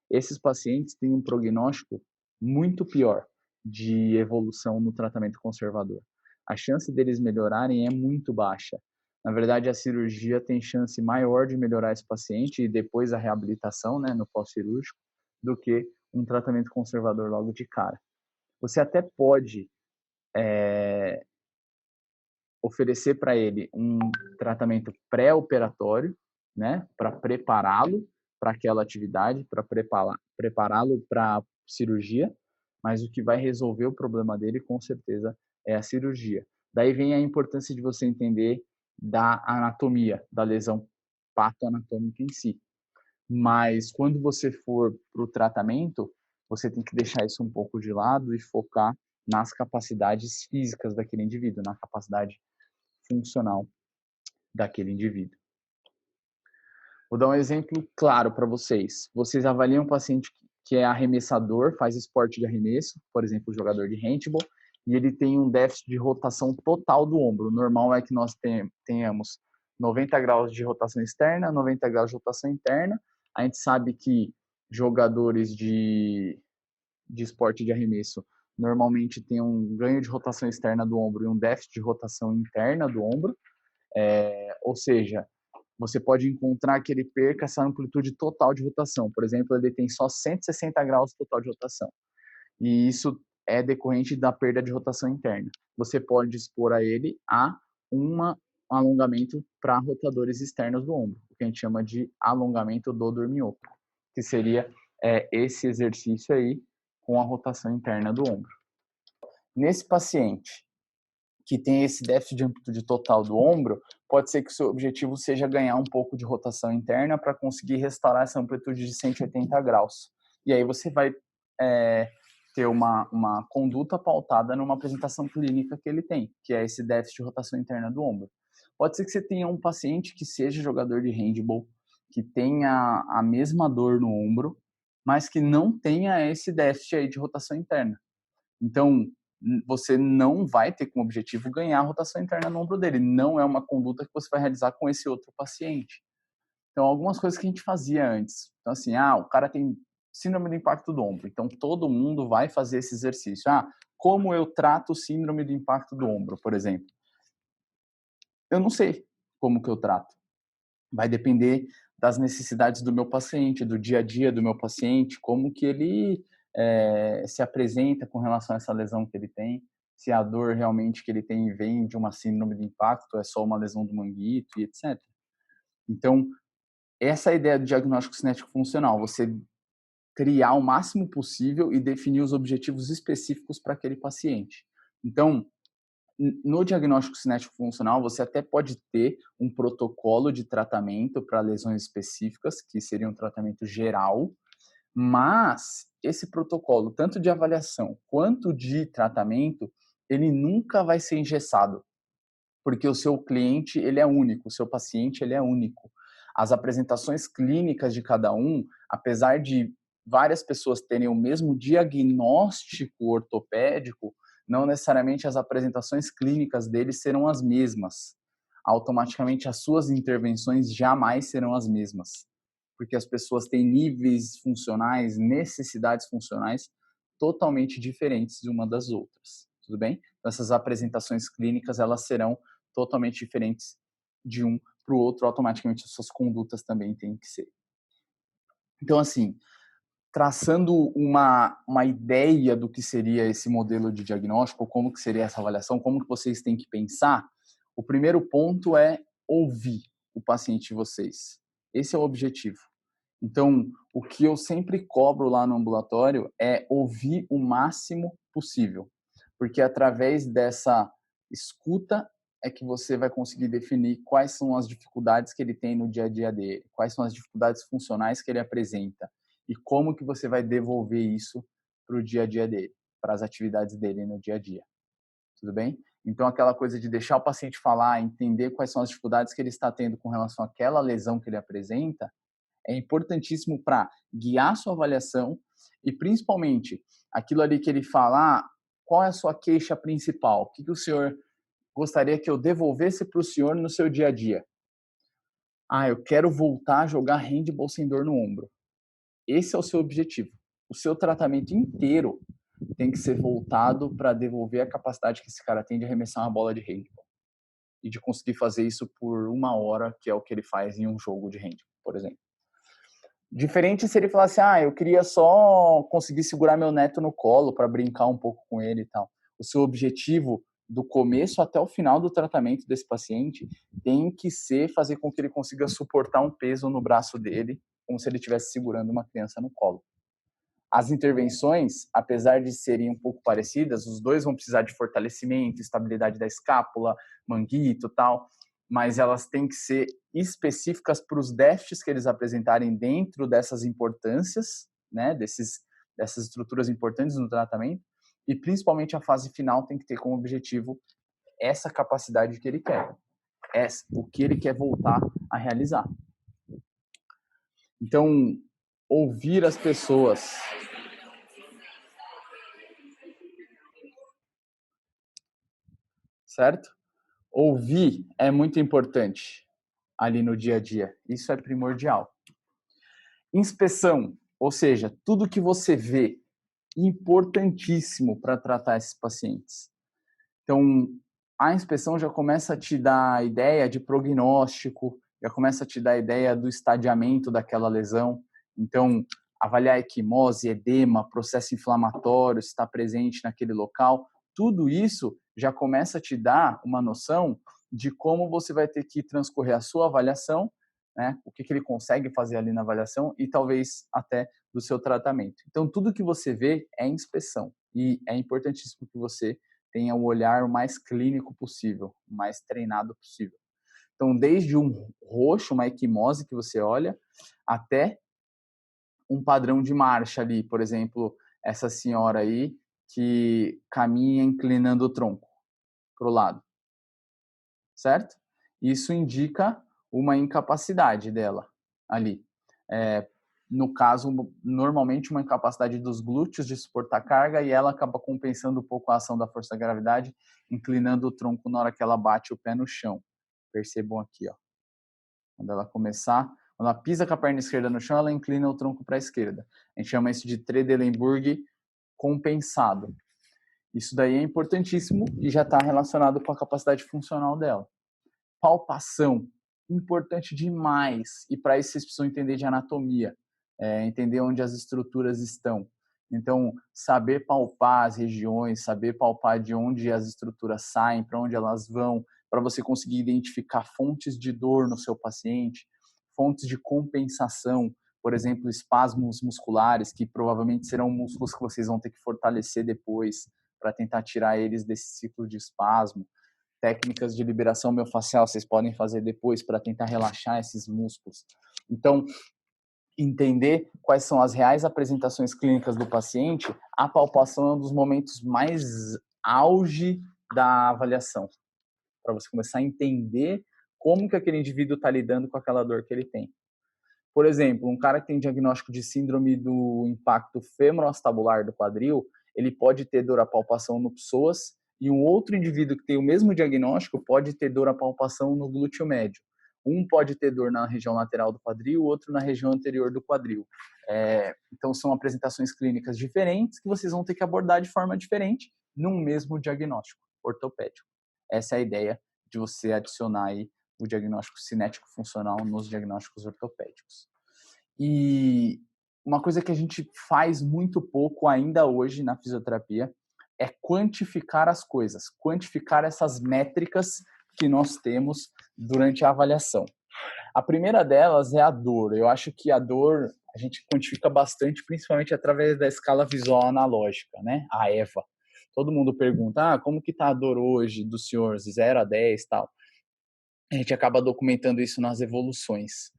Esses pacientes têm um prognóstico muito pior de evolução no tratamento conservador. A chance deles melhorarem é muito baixa. Na verdade, a cirurgia tem chance maior de melhorar esse paciente e depois a reabilitação, né, no pós-cirúrgico, do que um tratamento conservador logo de cara. Você até pode oferecer para ele um tratamento pré-operatório, né, para prepará-lo para aquela atividade, para prepará-lo para a cirurgia, mas o que vai resolver o problema dele, com certeza, é a cirurgia. Daí vem a importância de você entender da anatomia, da lesão patoanatômica em si. Mas quando você for para o tratamento, você tem que deixar isso um pouco de lado e focar nas capacidades físicas daquele indivíduo, na capacidade funcional daquele indivíduo. Vou dar um exemplo claro para vocês. Vocês avaliam um paciente que é arremessador, faz esporte de arremesso, por exemplo, jogador de handball, e ele tem um déficit de rotação total do ombro. O normal é que nós tenhamos 90 graus de rotação externa, 90 graus de rotação interna. A gente sabe que jogadores de de esporte de arremesso normalmente tem um ganho de rotação externa do ombro e um déficit de rotação interna do ombro, ou seja, você pode encontrar que ele perca essa amplitude total de rotação. Por exemplo, ele tem só 160 graus total de rotação. E isso é decorrente da perda de rotação interna. Você pode expor a ele a um alongamento para rotadores externos do ombro, o que a gente chama de alongamento do dorminhoco, que seria esse exercício aí com a rotação interna do ombro. Nesse paciente que tem esse déficit de amplitude total do ombro, pode ser que o seu objetivo seja ganhar um pouco de rotação interna para conseguir restaurar essa amplitude de 180 graus. E aí você vai ter uma conduta pautada numa apresentação clínica que ele tem, que é esse déficit de rotação interna do ombro. Pode ser que você tenha um paciente que seja jogador de handball, que tenha a mesma dor no ombro, mas que não tenha esse déficit aí de rotação interna. Então, você não vai ter como objetivo ganhar a rotação interna no ombro dele. Não é uma conduta que você vai realizar com esse outro paciente. Então, algumas coisas que a gente fazia antes. Então, assim, o cara tem síndrome do impacto do ombro. Então, todo mundo vai fazer esse exercício. Como eu trato síndrome do impacto do ombro, por exemplo? Eu não sei como que eu trato. Vai depender das necessidades do meu paciente, do dia a dia do meu paciente, como que ele se apresenta com relação a essa lesão que ele tem, se a dor realmente que ele tem vem de uma síndrome de impacto, é só uma lesão do manguito e etc. Então, essa é a ideia do diagnóstico cinético funcional, você criar o máximo possível e definir os objetivos específicos para aquele paciente. Então, no diagnóstico cinético funcional, você até pode ter um protocolo de tratamento para lesões específicas, que seria um tratamento geral, mas esse protocolo, tanto de avaliação quanto de tratamento, ele nunca vai ser engessado, porque o seu cliente ele é único, o seu paciente ele é único. As apresentações clínicas de cada um, apesar de várias pessoas terem o mesmo diagnóstico ortopédico, não necessariamente as apresentações clínicas deles serão as mesmas. Automaticamente as suas intervenções jamais serão as mesmas, porque as pessoas têm níveis funcionais, necessidades funcionais totalmente diferentes de uma das outras, tudo bem? Então, essas apresentações clínicas elas serão totalmente diferentes de um para o outro, automaticamente as suas condutas também têm que ser. Então, assim, traçando uma ideia do que seria esse modelo de diagnóstico, como que seria essa avaliação, como que vocês têm que pensar, o primeiro ponto é ouvir o paciente de vocês. Esse é o objetivo. Então, o que eu sempre cobro lá no ambulatório é ouvir o máximo possível, porque através dessa escuta é que você vai conseguir definir quais são as dificuldades que ele tem no dia a dia dele, quais são as dificuldades funcionais que ele apresenta e como que você vai devolver isso para o dia a dia dele, para as atividades dele no dia a dia. Tudo bem? Então, aquela coisa de deixar o paciente falar, entender quais são as dificuldades que ele está tendo com relação àquela lesão que ele apresenta, é importantíssimo para guiar sua avaliação e, principalmente, aquilo ali que ele fala, qual é a sua queixa principal? O que o senhor gostaria que eu devolvesse para o senhor no seu dia a dia? Eu quero voltar a jogar handball sem dor no ombro. Esse é o seu objetivo. O seu tratamento inteiro tem que ser voltado para devolver a capacidade que esse cara tem de arremessar uma bola de handball e de conseguir fazer isso por 1 hora, que é o que ele faz em um jogo de handball, por exemplo. Diferente se ele falasse, eu queria só conseguir segurar meu neto no colo para brincar um pouco com ele e tal. O seu objetivo do começo até o final do tratamento desse paciente tem que ser fazer com que ele consiga suportar um peso no braço dele, como se ele estivesse segurando uma criança no colo. As intervenções, apesar de serem um pouco parecidas, os dois vão precisar de fortalecimento, estabilidade da escápula, manguito e tal, mas elas têm que ser específicas para os déficits que eles apresentarem dentro dessas importâncias, né, dessas estruturas importantes no tratamento, e principalmente a fase final tem que ter como objetivo essa capacidade que ele quer, o que ele quer voltar a realizar. Então, ouvir as pessoas. Certo? Ouvir é muito importante ali no dia a dia. Isso é primordial. Inspeção, ou seja, tudo que você vê importantíssimo para tratar esses pacientes. Então, a inspeção já começa a te dar a ideia de prognóstico, já começa a te dar a ideia do estadiamento daquela lesão. Então, avaliar equimose, edema, processo inflamatório, se está presente naquele local, tudo isso já começa a te dar uma noção de como você vai ter que transcorrer a sua avaliação, né? O que ele consegue fazer ali na avaliação e talvez até do seu tratamento. Então, tudo que você vê é inspeção e é importantíssimo que você tenha o olhar o mais clínico possível, o mais treinado possível. Então, desde um roxo, uma equimose que você olha, até um padrão de marcha ali, por exemplo, essa senhora aí que caminha inclinando o tronco para o lado, certo? Isso indica uma incapacidade dela ali. No caso, normalmente uma incapacidade dos glúteos de suportar carga e ela acaba compensando um pouco a ação da força da gravidade, inclinando o tronco na hora que ela bate o pé no chão. Percebam aqui, ó. Quando ela começar, quando ela pisa com a perna esquerda no chão, ela inclina o tronco para a esquerda. A gente chama isso de Trendelenburg compensado. Isso daí é importantíssimo e já está relacionado com a capacidade funcional dela. Palpação, importante demais. E para isso vocês precisam entender de anatomia, entender onde as estruturas estão. Então, saber palpar as regiões, saber palpar de onde as estruturas saem, para onde elas vão, para você conseguir identificar fontes de dor no seu paciente, fontes de compensação, por exemplo, espasmos musculares, que provavelmente serão músculos que vocês vão ter que fortalecer depois para tentar tirar eles desse ciclo de espasmo. Técnicas de liberação miofascial vocês podem fazer depois para tentar relaxar esses músculos. Então, entender quais são as reais apresentações clínicas do paciente, a palpação é um dos momentos mais auge da avaliação, para você começar a entender como que aquele indivíduo está lidando com aquela dor que ele tem. Por exemplo, um cara que tem diagnóstico de síndrome do impacto femoroacetabular do quadril, ele pode ter dor à palpação no psoas, e um outro indivíduo que tem o mesmo diagnóstico pode ter dor à palpação no glúteo médio. Um pode ter dor na região lateral do quadril, o outro na região anterior do quadril. Então, são apresentações clínicas diferentes que vocês vão ter que abordar de forma diferente num mesmo diagnóstico ortopédico. Essa é a ideia de você adicionar aí o diagnóstico cinético funcional nos diagnósticos ortopédicos. E uma coisa que a gente faz muito pouco ainda hoje na fisioterapia é quantificar as coisas, quantificar essas métricas que nós temos durante a avaliação. A primeira delas é a dor. Eu acho que a dor a gente quantifica bastante, principalmente através da escala visual analógica, né? A EVA. Todo mundo pergunta, como que está a dor hoje dos senhores, 0 a 10 e tal. A gente acaba documentando isso nas evoluções.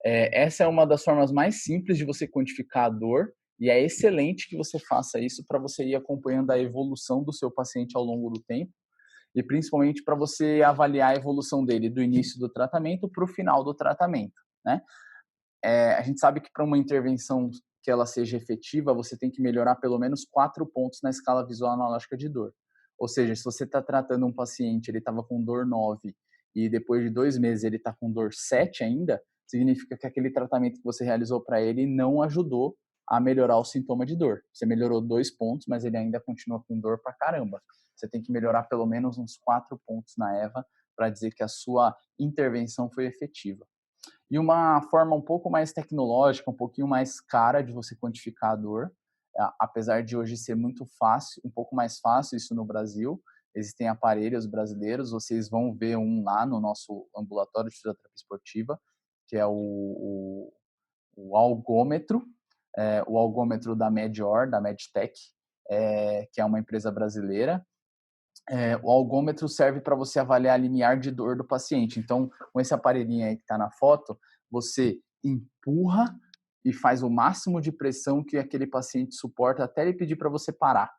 Essa é uma das formas mais simples de você quantificar a dor e é excelente que você faça isso para você ir acompanhando a evolução do seu paciente ao longo do tempo e principalmente para você avaliar a evolução dele do início do tratamento para o final do tratamento, né? A gente sabe que para uma intervenção que ela seja efetiva, você tem que melhorar pelo menos 4 pontos na escala visual analógica de dor. Ou seja, se você está tratando um paciente, ele estava com dor 9 e depois de 2 meses ele está com dor 7 ainda, significa que aquele tratamento que você realizou para ele não ajudou a melhorar o sintoma de dor. Você melhorou 2 pontos, mas ele ainda continua com dor pra caramba. Você tem que melhorar pelo menos uns 4 pontos na EVA para dizer que a sua intervenção foi efetiva. E uma forma um pouco mais tecnológica, um pouquinho mais cara de você quantificar a dor, apesar de hoje ser muito fácil, um pouco mais fácil isso no Brasil, existem aparelhos brasileiros, vocês vão ver um lá no nosso ambulatório de fisioterapia esportiva, que é o algômetro, o algômetro da Medior, da Medtech, que é uma empresa brasileira. O algômetro serve para você avaliar a limiar de dor do paciente. Então, com esse aparelhinho aí que está na foto, você empurra e faz o máximo de pressão que aquele paciente suporta até ele pedir para você parar.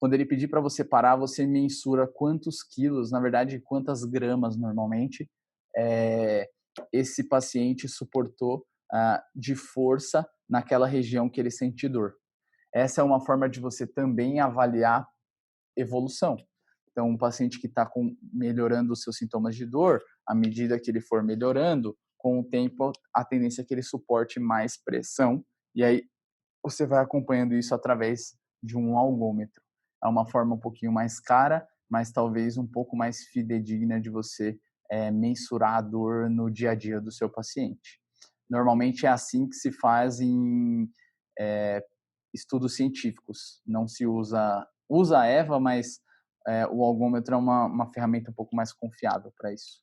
Quando ele pedir para você parar, você mensura quantos quilos, na verdade, quantas gramas normalmente esse paciente suportou de força naquela região que ele sente dor. Essa é uma forma de você também avaliar evolução. Então, um paciente que está melhorando os seus sintomas de dor, à medida que ele for melhorando, com o tempo, a tendência é que ele suporte mais pressão. E aí, você vai acompanhando isso através de um algômetro. É uma forma um pouquinho mais cara, mas talvez um pouco mais fidedigna de você mensurar a dor no dia a dia do seu paciente. Normalmente é assim que se faz em estudos científicos. Não se usa a EVA, mas o algômetro é uma ferramenta um pouco mais confiável para isso.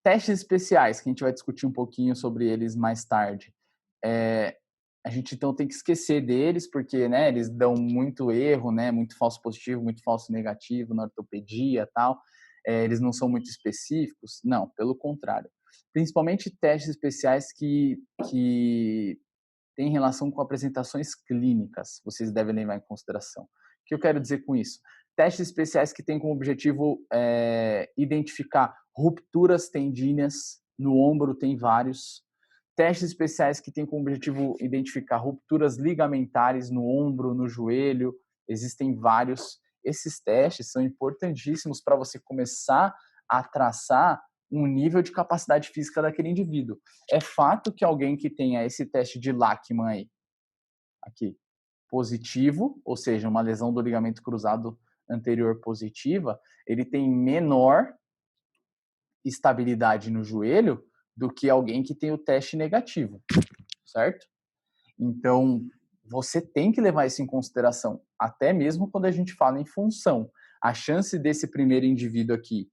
Testes especiais, que a gente vai discutir um pouquinho sobre eles mais tarde. A gente então tem que esquecer deles, porque né, eles dão muito erro, né, muito falso positivo, muito falso negativo na ortopedia e tal. Eles não são muito específicos. Não, pelo contrário. Principalmente testes especiais que têm relação com apresentações clínicas, vocês devem levar em consideração. O que eu quero dizer com isso? Testes especiais que têm como objetivo identificar rupturas tendíneas no ombro, tem vários. Testes especiais que têm como objetivo identificar rupturas ligamentares no ombro, no joelho, existem vários. Esses testes são importantíssimos para você começar a traçar um nível de capacidade física daquele indivíduo. É fato que alguém que tenha esse teste de Lachman aí, aqui, positivo, ou seja, uma lesão do ligamento cruzado anterior positiva, ele tem menor estabilidade no joelho do que alguém que tem o teste negativo, certo? Então, você tem que levar isso em consideração, até mesmo quando a gente fala em função. A chance desse primeiro indivíduo aqui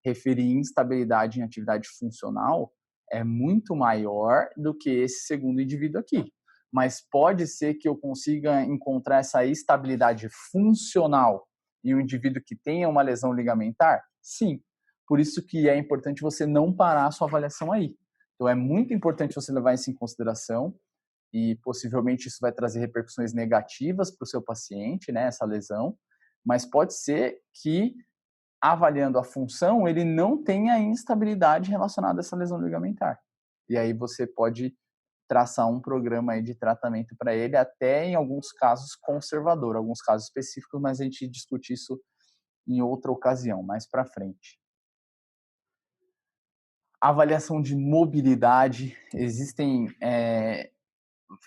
referir instabilidade em atividade funcional é muito maior do que esse segundo indivíduo aqui. Mas pode ser que eu consiga encontrar essa estabilidade funcional em um indivíduo que tenha uma lesão ligamentar? Sim. Por isso que é importante você não parar a sua avaliação aí. Então é muito importante você levar isso em consideração e possivelmente isso vai trazer repercussões negativas para o seu paciente, né, essa lesão, mas pode ser que avaliando a função, ele não tenha instabilidade relacionada a essa lesão ligamentar. E aí você pode traçar um programa aí de tratamento para ele, até em alguns casos conservador, alguns casos específicos, mas a gente discute isso em outra ocasião, mais para frente. Avaliação de mobilidade, existem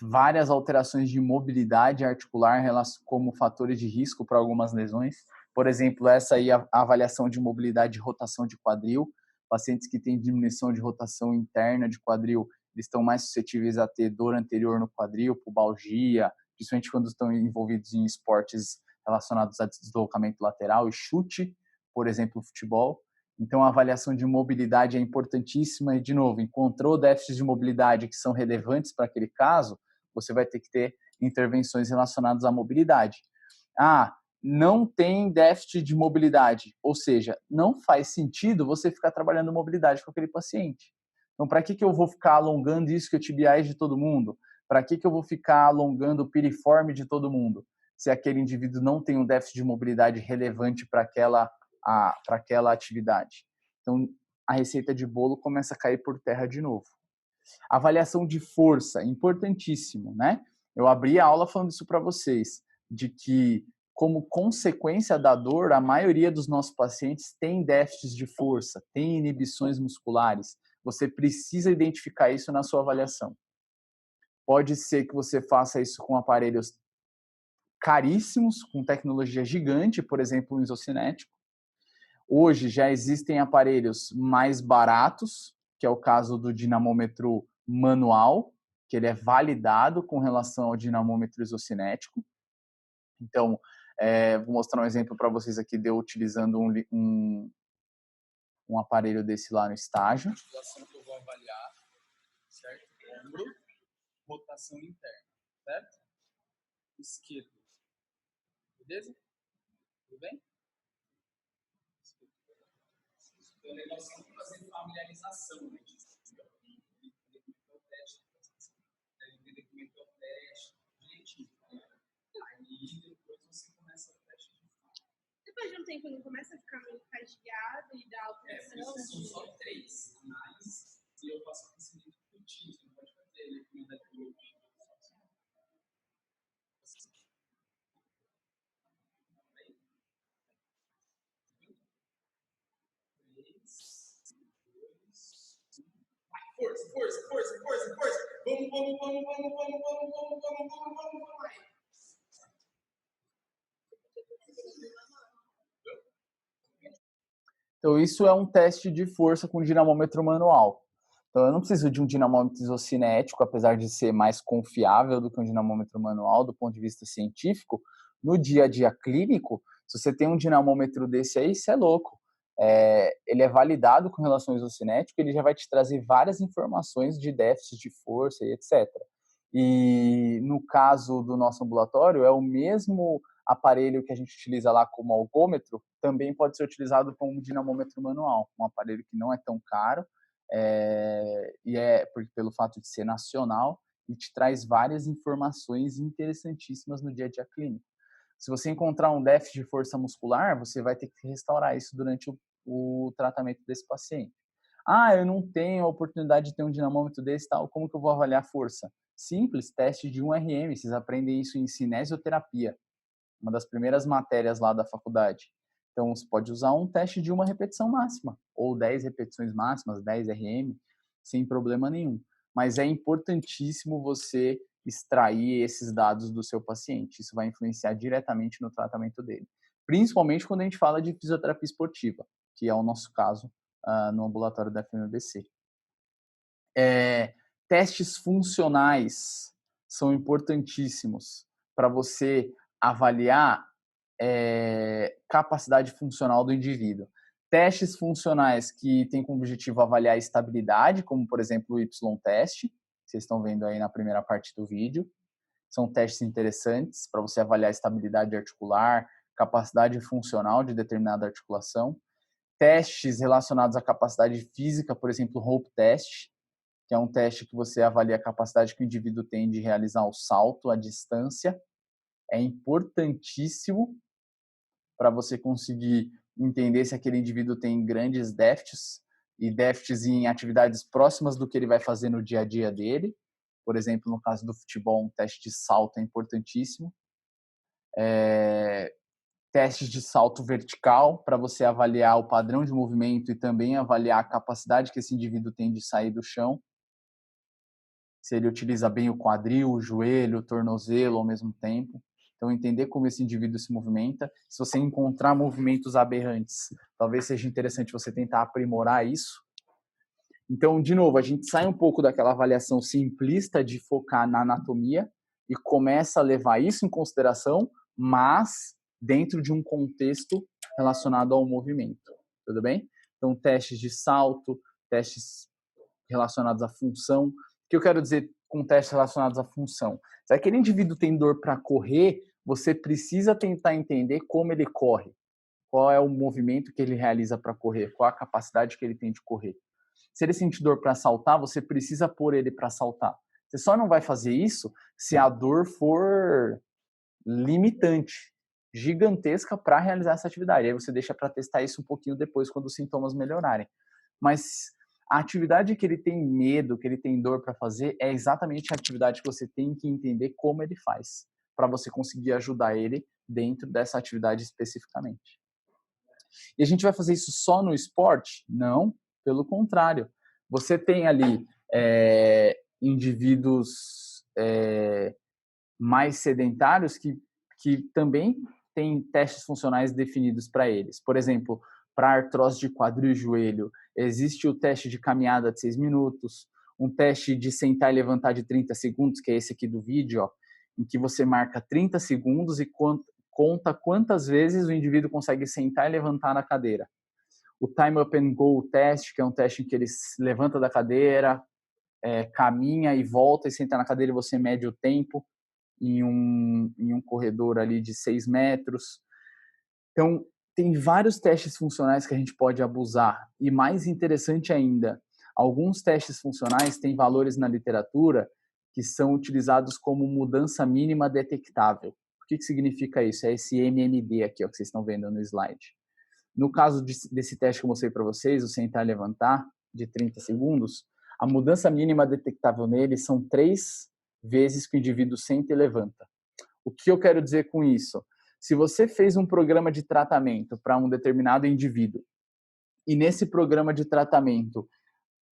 várias alterações de mobilidade articular como fatores de risco para algumas lesões. Por exemplo, essa aí, a avaliação de mobilidade e rotação de quadril. Pacientes que têm diminuição de rotação interna de quadril, eles estão mais suscetíveis a ter dor anterior no quadril, pubalgia, principalmente quando estão envolvidos em esportes relacionados a deslocamento lateral e chute, por exemplo, futebol. Então, a avaliação de mobilidade é importantíssima e, de novo, encontrou déficits de mobilidade que são relevantes para aquele caso, você vai ter que ter intervenções relacionadas à mobilidade. Não tem déficit de mobilidade, ou seja, não faz sentido você ficar trabalhando mobilidade com aquele paciente. Então, para que eu vou ficar alongando isquiotibiais de todo mundo? Para que eu vou ficar alongando o piriforme de todo mundo? Se aquele indivíduo não tem um déficit de mobilidade relevante para aquela atividade. Então, a receita de bolo começa a cair por terra de novo. Avaliação de força, importantíssimo, né? Eu abri a aula falando isso para vocês, de que, como consequência da dor, a maioria dos nossos pacientes tem déficits de força, tem inibições musculares. Você precisa identificar isso na sua avaliação. Pode ser que você faça isso com aparelhos caríssimos, com tecnologia gigante, por exemplo, um isocinético. Hoje já existem aparelhos mais baratos, que é o caso do dinamômetro manual, que ele é validado com relação ao dinamômetro isocinético. Então, vou mostrar um exemplo para vocês aqui de eu utilizando um aparelho desse lá no estágio. A articulação que eu vou avaliar, certo? Ombro, rotação interna, certo? Esquerdo. Beleza? Tudo bem? Então, é legal sempre fazer familiarização, né? Entender como é que é o teste direitinho. Aí depois você começa o teste de fato. Depois de um tempo não começa a ficar meio fadigado e dar alteração? São só 3 análises e eu faço aquecimento contínuo. Você não pode fazer ele com a hoje. Força, força, força, força, força. Vamos aí. Então, isso é um teste de força com dinamômetro manual. Então, eu não preciso de um dinamômetro isocinético, apesar de ser mais confiável do que um dinamômetro manual do ponto de vista científico. No dia a dia clínico, se você tem um dinamômetro desse aí, isso é louco. Ele é validado com relação ao isocinético, ele já vai te trazer várias informações de déficit de força e etc. E no caso do nosso ambulatório, é o mesmo aparelho que a gente utiliza lá como algômetro, também pode ser utilizado como dinamômetro manual, um aparelho que não é tão caro, pelo fato de ser nacional, e te traz várias informações interessantíssimas no dia a dia clínico. Se você encontrar um déficit de força muscular, você vai ter que restaurar isso durante o tratamento desse paciente. Eu não tenho a oportunidade de ter um dinamômetro desse, tal, como que eu vou avaliar a força? Simples, teste de 1 RM, vocês aprendem isso em cinesioterapia, uma das primeiras matérias lá da faculdade. Então, você pode usar um teste de 1 repetição máxima, ou 10 repetições máximas, 10 RM, sem problema nenhum. Mas é importantíssimo você extrair esses dados do seu paciente. Isso vai influenciar diretamente no tratamento dele. Principalmente quando a gente fala de fisioterapia esportiva, que é o nosso caso no ambulatório da FMBC. Testes funcionais são importantíssimos para você avaliar capacidade funcional do indivíduo. Testes funcionais que têm como objetivo avaliar a estabilidade, como, por exemplo, o Y-teste, que vocês estão vendo aí na primeira parte do vídeo. São testes interessantes para você avaliar a estabilidade articular, capacidade funcional de determinada articulação. Testes relacionados à capacidade física, por exemplo, o Rope Test, que é um teste que você avalia a capacidade que o indivíduo tem de realizar o salto, a distância. É importantíssimo para você conseguir entender se aquele indivíduo tem grandes déficits e déficits em atividades próximas do que ele vai fazer no dia a dia dele. Por exemplo, no caso do futebol, um teste de salto é importantíssimo. Testes de salto vertical, para você avaliar o padrão de movimento e também avaliar a capacidade que esse indivíduo tem de sair do chão. Se ele utiliza bem o quadril, o joelho, o tornozelo ao mesmo tempo. Então, entender como esse indivíduo se movimenta. Se você encontrar movimentos aberrantes, talvez seja interessante você tentar aprimorar isso. Então, de novo, a gente sai um pouco daquela avaliação simplista de focar na anatomia e começa a levar isso em consideração, mas dentro de um contexto relacionado ao movimento. Tudo bem? Então, testes de salto, testes relacionados à função. O que eu quero dizer com testes relacionados à função? Se aquele indivíduo tem dor para correr, você precisa tentar entender como ele corre. Qual é o movimento que ele realiza para correr, qual a capacidade que ele tem de correr. Se ele sente dor para saltar, você precisa pôr ele para saltar. Você só não vai fazer isso se a dor for limitante, gigantesca para realizar essa atividade. Aí você deixa para testar isso um pouquinho depois, quando os sintomas melhorarem. Mas a atividade que ele tem medo, que ele tem dor para fazer, é exatamente a atividade que você tem que entender como ele faz, para você conseguir ajudar ele dentro dessa atividade especificamente. E a gente vai fazer isso só no esporte? Não, pelo contrário. Você tem ali indivíduos mais sedentários que também têm testes funcionais definidos para eles. Por exemplo, para artrose de quadril e joelho, existe o teste de caminhada de 6 minutos, um teste de sentar e levantar de 30 segundos, que é esse aqui do vídeo, ó, em que você marca 30 segundos e conta quantas vezes o indivíduo consegue sentar e levantar na cadeira. O Time Up and Go Test, que é um teste em que ele se levanta da cadeira, caminha e volta e senta na cadeira e você mede o tempo em um corredor ali de 6 metros. Então, tem vários testes funcionais que a gente pode abusar. E mais interessante ainda, alguns testes funcionais têm valores na literatura que são utilizados como mudança mínima detectável. O que significa isso? É esse MMD aqui, ó, que vocês estão vendo no slide. No caso desse teste que eu mostrei para vocês, o sentar e levantar, de 30 segundos, a mudança mínima detectável nele são 3 vezes que o indivíduo senta e levanta. O que eu quero dizer com isso? Se você fez um programa de tratamento para um determinado indivíduo, e nesse programa de tratamento,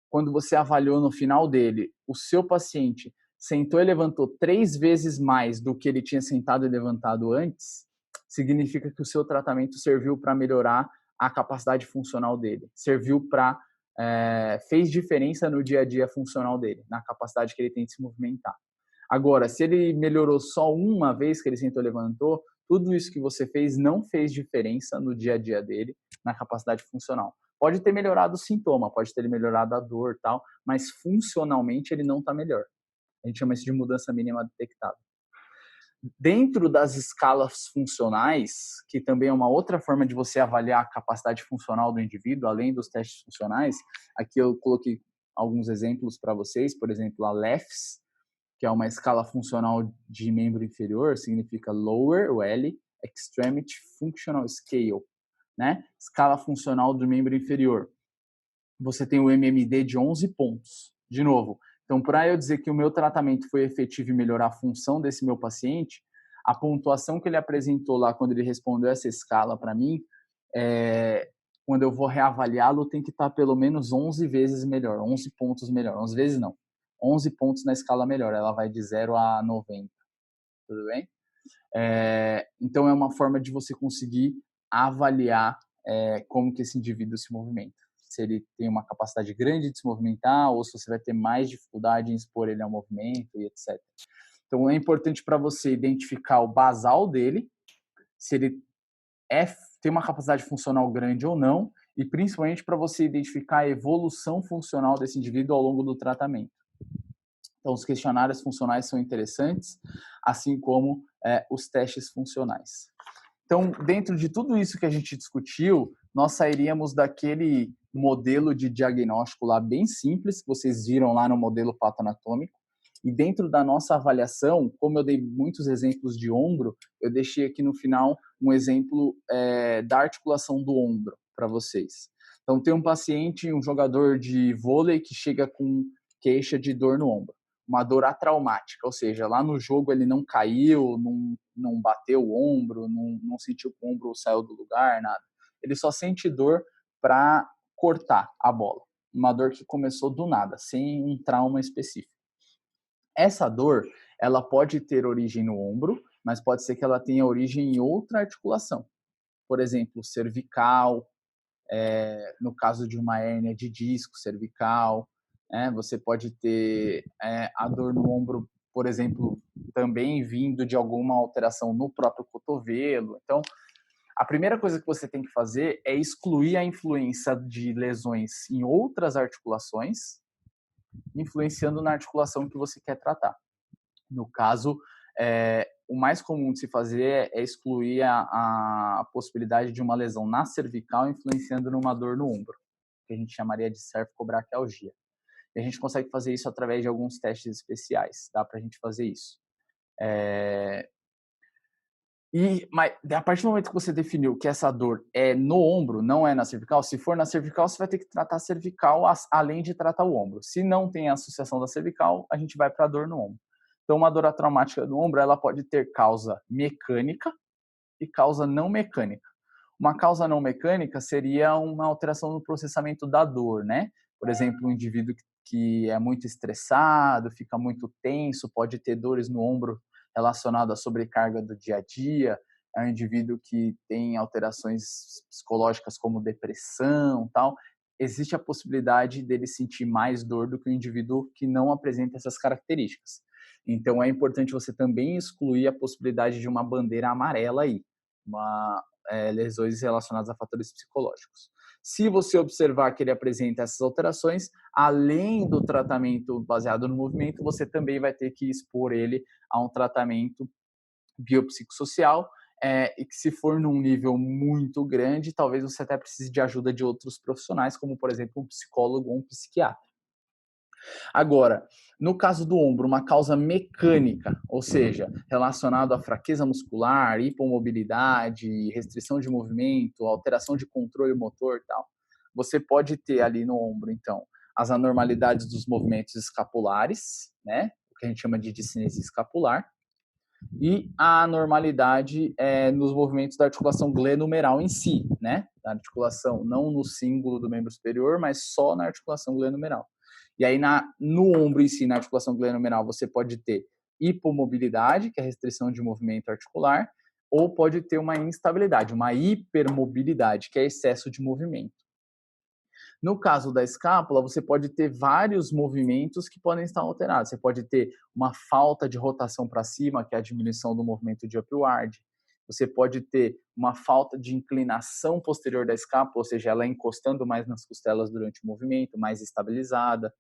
quando você avaliou no final dele, o seu paciente sentou e levantou 3 vezes mais do que ele tinha sentado e levantado antes, significa que o seu tratamento serviu para melhorar a capacidade funcional dele, serviu para fez diferença no dia a dia funcional dele, na capacidade que ele tem de se movimentar. Agora, se ele melhorou só uma vez que ele sentou e levantou, tudo isso que você fez não fez diferença no dia a dia dele, na capacidade funcional. Pode ter melhorado o sintoma, pode ter melhorado a dor, tal, mas funcionalmente ele não está melhor. A gente chama isso de mudança mínima detectável. Dentro das escalas funcionais, que também é uma outra forma de você avaliar a capacidade funcional do indivíduo, além dos testes funcionais, aqui eu coloquei alguns exemplos para vocês, por exemplo, a LEFS, que é uma escala funcional de membro inferior, significa Lower, o L, Extremity Functional Scale, né? Escala funcional do membro inferior. Você tem o MMD de 11 pontos. De novo, então, para eu dizer que o meu tratamento foi efetivo e melhorar a função desse meu paciente, a pontuação que ele apresentou lá quando ele respondeu essa escala para mim, quando eu vou reavaliá-lo, tem que estar pelo menos 11 vezes melhor, 11 pontos melhor. 11 vezes não, 11 pontos na escala melhor. Ela vai de 0 a 90. Tudo bem? Então, é uma forma de você conseguir avaliar como que esse indivíduo se movimenta. Se ele tem uma capacidade grande de se movimentar ou se você vai ter mais dificuldade em expor ele ao movimento e etc. Então, é importante para você identificar o basal dele, se ele tem uma capacidade funcional grande ou não, e principalmente para você identificar a evolução funcional desse indivíduo ao longo do tratamento. Então, os questionários funcionais são interessantes, assim como os testes funcionais. Então, dentro de tudo isso que a gente discutiu, nós sairíamos daquele modelo de diagnóstico lá bem simples, que vocês viram lá no modelo patoanatômico, e dentro da nossa avaliação, como eu dei muitos exemplos de ombro, eu deixei aqui no final um exemplo da articulação do ombro para vocês. Então, tem um paciente, um jogador de vôlei que chega com queixa de dor no ombro, uma dor atraumática, ou seja, lá no jogo ele não caiu, não bateu o ombro, não sentiu que o ombro saiu do lugar, nada. Ele só sente dor para cortar a bola. Uma dor que começou do nada, sem um trauma específico. Essa dor, ela pode ter origem no ombro, mas pode ser que ela tenha origem em outra articulação. Por exemplo, cervical, no caso de uma hérnia de disco cervical, você pode ter a dor no ombro, por exemplo, também vindo de alguma alteração no próprio cotovelo. Então, a primeira coisa que você tem que fazer é excluir a influência de lesões em outras articulações, influenciando na articulação que você quer tratar. No caso, o mais comum de se fazer é excluir a possibilidade de uma lesão na cervical influenciando numa dor no ombro, que a gente chamaria de cervicobraquialgia. E a gente consegue fazer isso através de alguns testes especiais, dá para a gente fazer isso. Mas a partir do momento que você definiu que essa dor é no ombro, não é na cervical, se for na cervical, você vai ter que tratar a cervical além de tratar o ombro. Se não tem a associação da cervical, a gente vai para a dor no ombro. Então, uma dor traumática no ombro, ela pode ter causa mecânica e causa não mecânica. Uma causa não mecânica seria uma alteração no processamento da dor, né? Por exemplo, um indivíduo que é muito estressado, fica muito tenso, pode ter dores no ombro relacionadas à sobrecarga do dia a dia, é um indivíduo que tem alterações psicológicas como depressão, tal. Existe a possibilidade dele sentir mais dor do que o indivíduo que não apresenta essas características. Então, é importante você também excluir a possibilidade de uma bandeira amarela aí, lesões relacionadas a fatores psicológicos. Se você observar que ele apresenta essas alterações, além do tratamento baseado no movimento, você também vai ter que expor ele a um tratamento biopsicossocial, e que se for num nível muito grande, talvez você até precise de ajuda de outros profissionais, como por exemplo um psicólogo ou um psiquiatra. Agora, no caso do ombro, uma causa mecânica, ou seja, relacionado à fraqueza muscular, hipomobilidade, restrição de movimento, alteração de controle motor e tal, você pode ter ali no ombro, então, as anormalidades dos movimentos escapulares, né? O que a gente chama de discinesia escapular, e a anormalidade nos movimentos da articulação glenohumeral em si, né? Da articulação, não no símbolo do membro superior, mas só na articulação glenohumeral. E aí, no ombro em si, na articulação glenohumeral, você pode ter hipomobilidade, que é a restrição de movimento articular, ou pode ter uma instabilidade, uma hipermobilidade, que é excesso de movimento. No caso da escápula, você pode ter vários movimentos que podem estar alterados. Você pode ter uma falta de rotação para cima, que é a diminuição do movimento de upward. Você pode ter uma falta de inclinação posterior da escápula, ou seja, ela encostando mais nas costelas durante o movimento, mais estabilizada.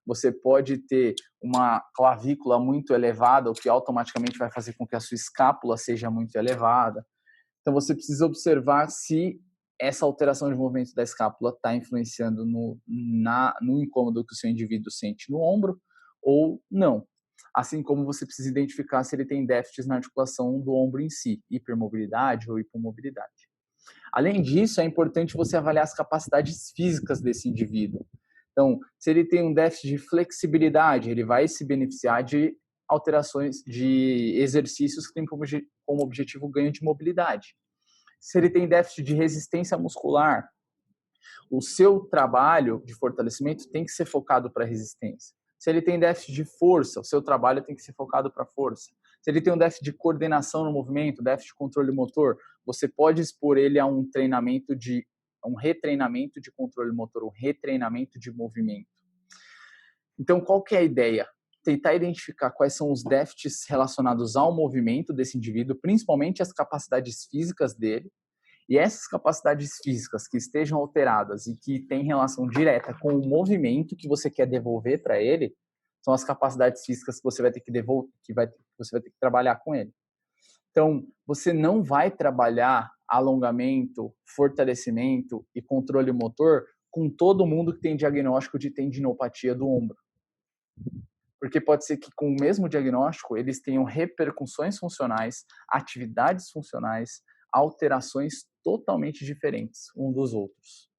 Você pode ter uma clavícula muito elevada, o que automaticamente vai fazer com que a sua escápula seja muito elevada. Então, você precisa observar se essa alteração de movimento da escápula está influenciando no incômodo que o seu indivíduo sente no ombro ou não. Assim como você precisa identificar se ele tem déficits na articulação do ombro em si, hipermobilidade ou hipomobilidade. Além disso, é importante você avaliar as capacidades físicas desse indivíduo. Então, se ele tem um déficit de flexibilidade, ele vai se beneficiar de alterações de exercícios que têm como objetivo o ganho de mobilidade. Se ele tem déficit de resistência muscular, o seu trabalho de fortalecimento tem que ser focado para resistência. Se ele tem déficit de força, o seu trabalho tem que ser focado para força. Se ele tem um déficit de coordenação no movimento, déficit de controle motor, você pode expor ele a um retreinamento de controle motor, um retreinamento de movimento. Então, qual que é a ideia? Tentar identificar quais são os déficits relacionados ao movimento desse indivíduo, principalmente as capacidades físicas dele, e essas capacidades físicas que estejam alteradas e que têm relação direta com o movimento que você quer devolver para ele, são as capacidades físicas que você vai ter que devolver, você vai ter que trabalhar com ele. Então, você não vai trabalhar alongamento, fortalecimento e controle motor com todo mundo que tem diagnóstico de tendinopatia do ombro. Porque pode ser que com o mesmo diagnóstico eles tenham repercussões funcionais, atividades funcionais, alterações totalmente diferentes um dos outros.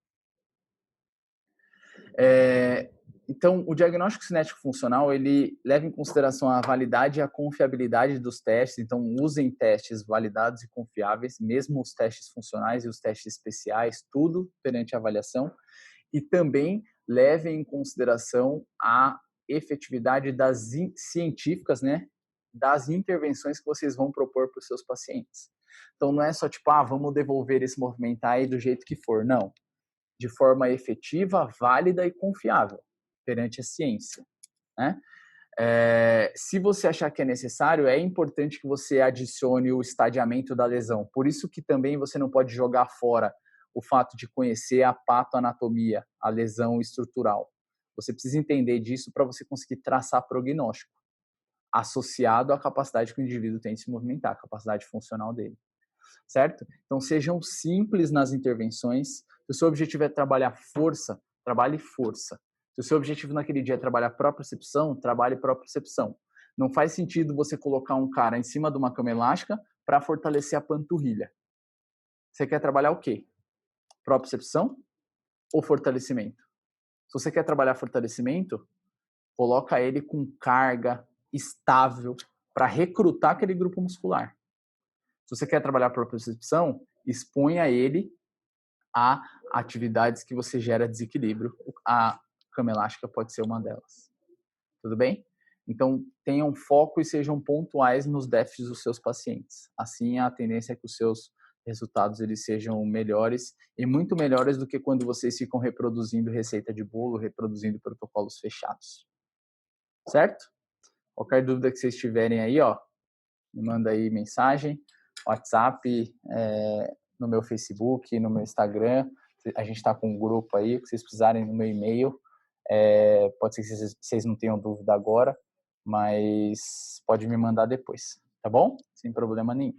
Então, o diagnóstico cinético funcional, ele leva em consideração a validade e a confiabilidade dos testes. Então, usem testes validados e confiáveis, mesmo os testes funcionais e os testes especiais, tudo perante a avaliação. E também levem em consideração a efetividade das científicas, né, das intervenções que vocês vão propor para os seus pacientes. Então, não é só tipo, vamos devolver esse movimento aí do jeito que for. Não. De forma efetiva, válida e confiável perante a ciência, né? Se você achar que é necessário, é importante que você adicione o estadiamento da lesão. Por isso que também você não pode jogar fora o fato de conhecer a patoanatomia, a lesão estrutural. Você precisa entender disso para você conseguir traçar prognóstico, associado à capacidade que o indivíduo tem de se movimentar, a capacidade funcional dele. Certo? Então, sejam simples nas intervenções. Se o seu objetivo é trabalhar força, trabalhe força. Se o seu objetivo naquele dia é trabalhar propriocepção, trabalhe propriocepção. Não faz sentido você colocar um cara em cima de uma cama elástica para fortalecer a panturrilha. Você quer trabalhar o quê? Propriocepção ou fortalecimento? Se você quer trabalhar fortalecimento, coloca ele com carga estável para recrutar aquele grupo muscular. Se você quer trabalhar propriocepção, exponha ele a atividades que você gera desequilíbrio. A cama elástica pode ser uma delas. Tudo bem? Então, tenham foco e sejam pontuais nos déficits dos seus pacientes. Assim, a tendência é que os seus resultados eles sejam melhores e muito melhores do que quando vocês ficam reproduzindo receita de bolo, reproduzindo protocolos fechados. Certo? Qualquer dúvida que vocês tiverem aí, me manda aí mensagem, WhatsApp, no meu Facebook, no meu Instagram. A gente está com um grupo aí, que vocês precisarem no meu e-mail. Pode ser que vocês não tenham dúvida agora, mas pode me mandar depois, tá bom? Sem problema nenhum.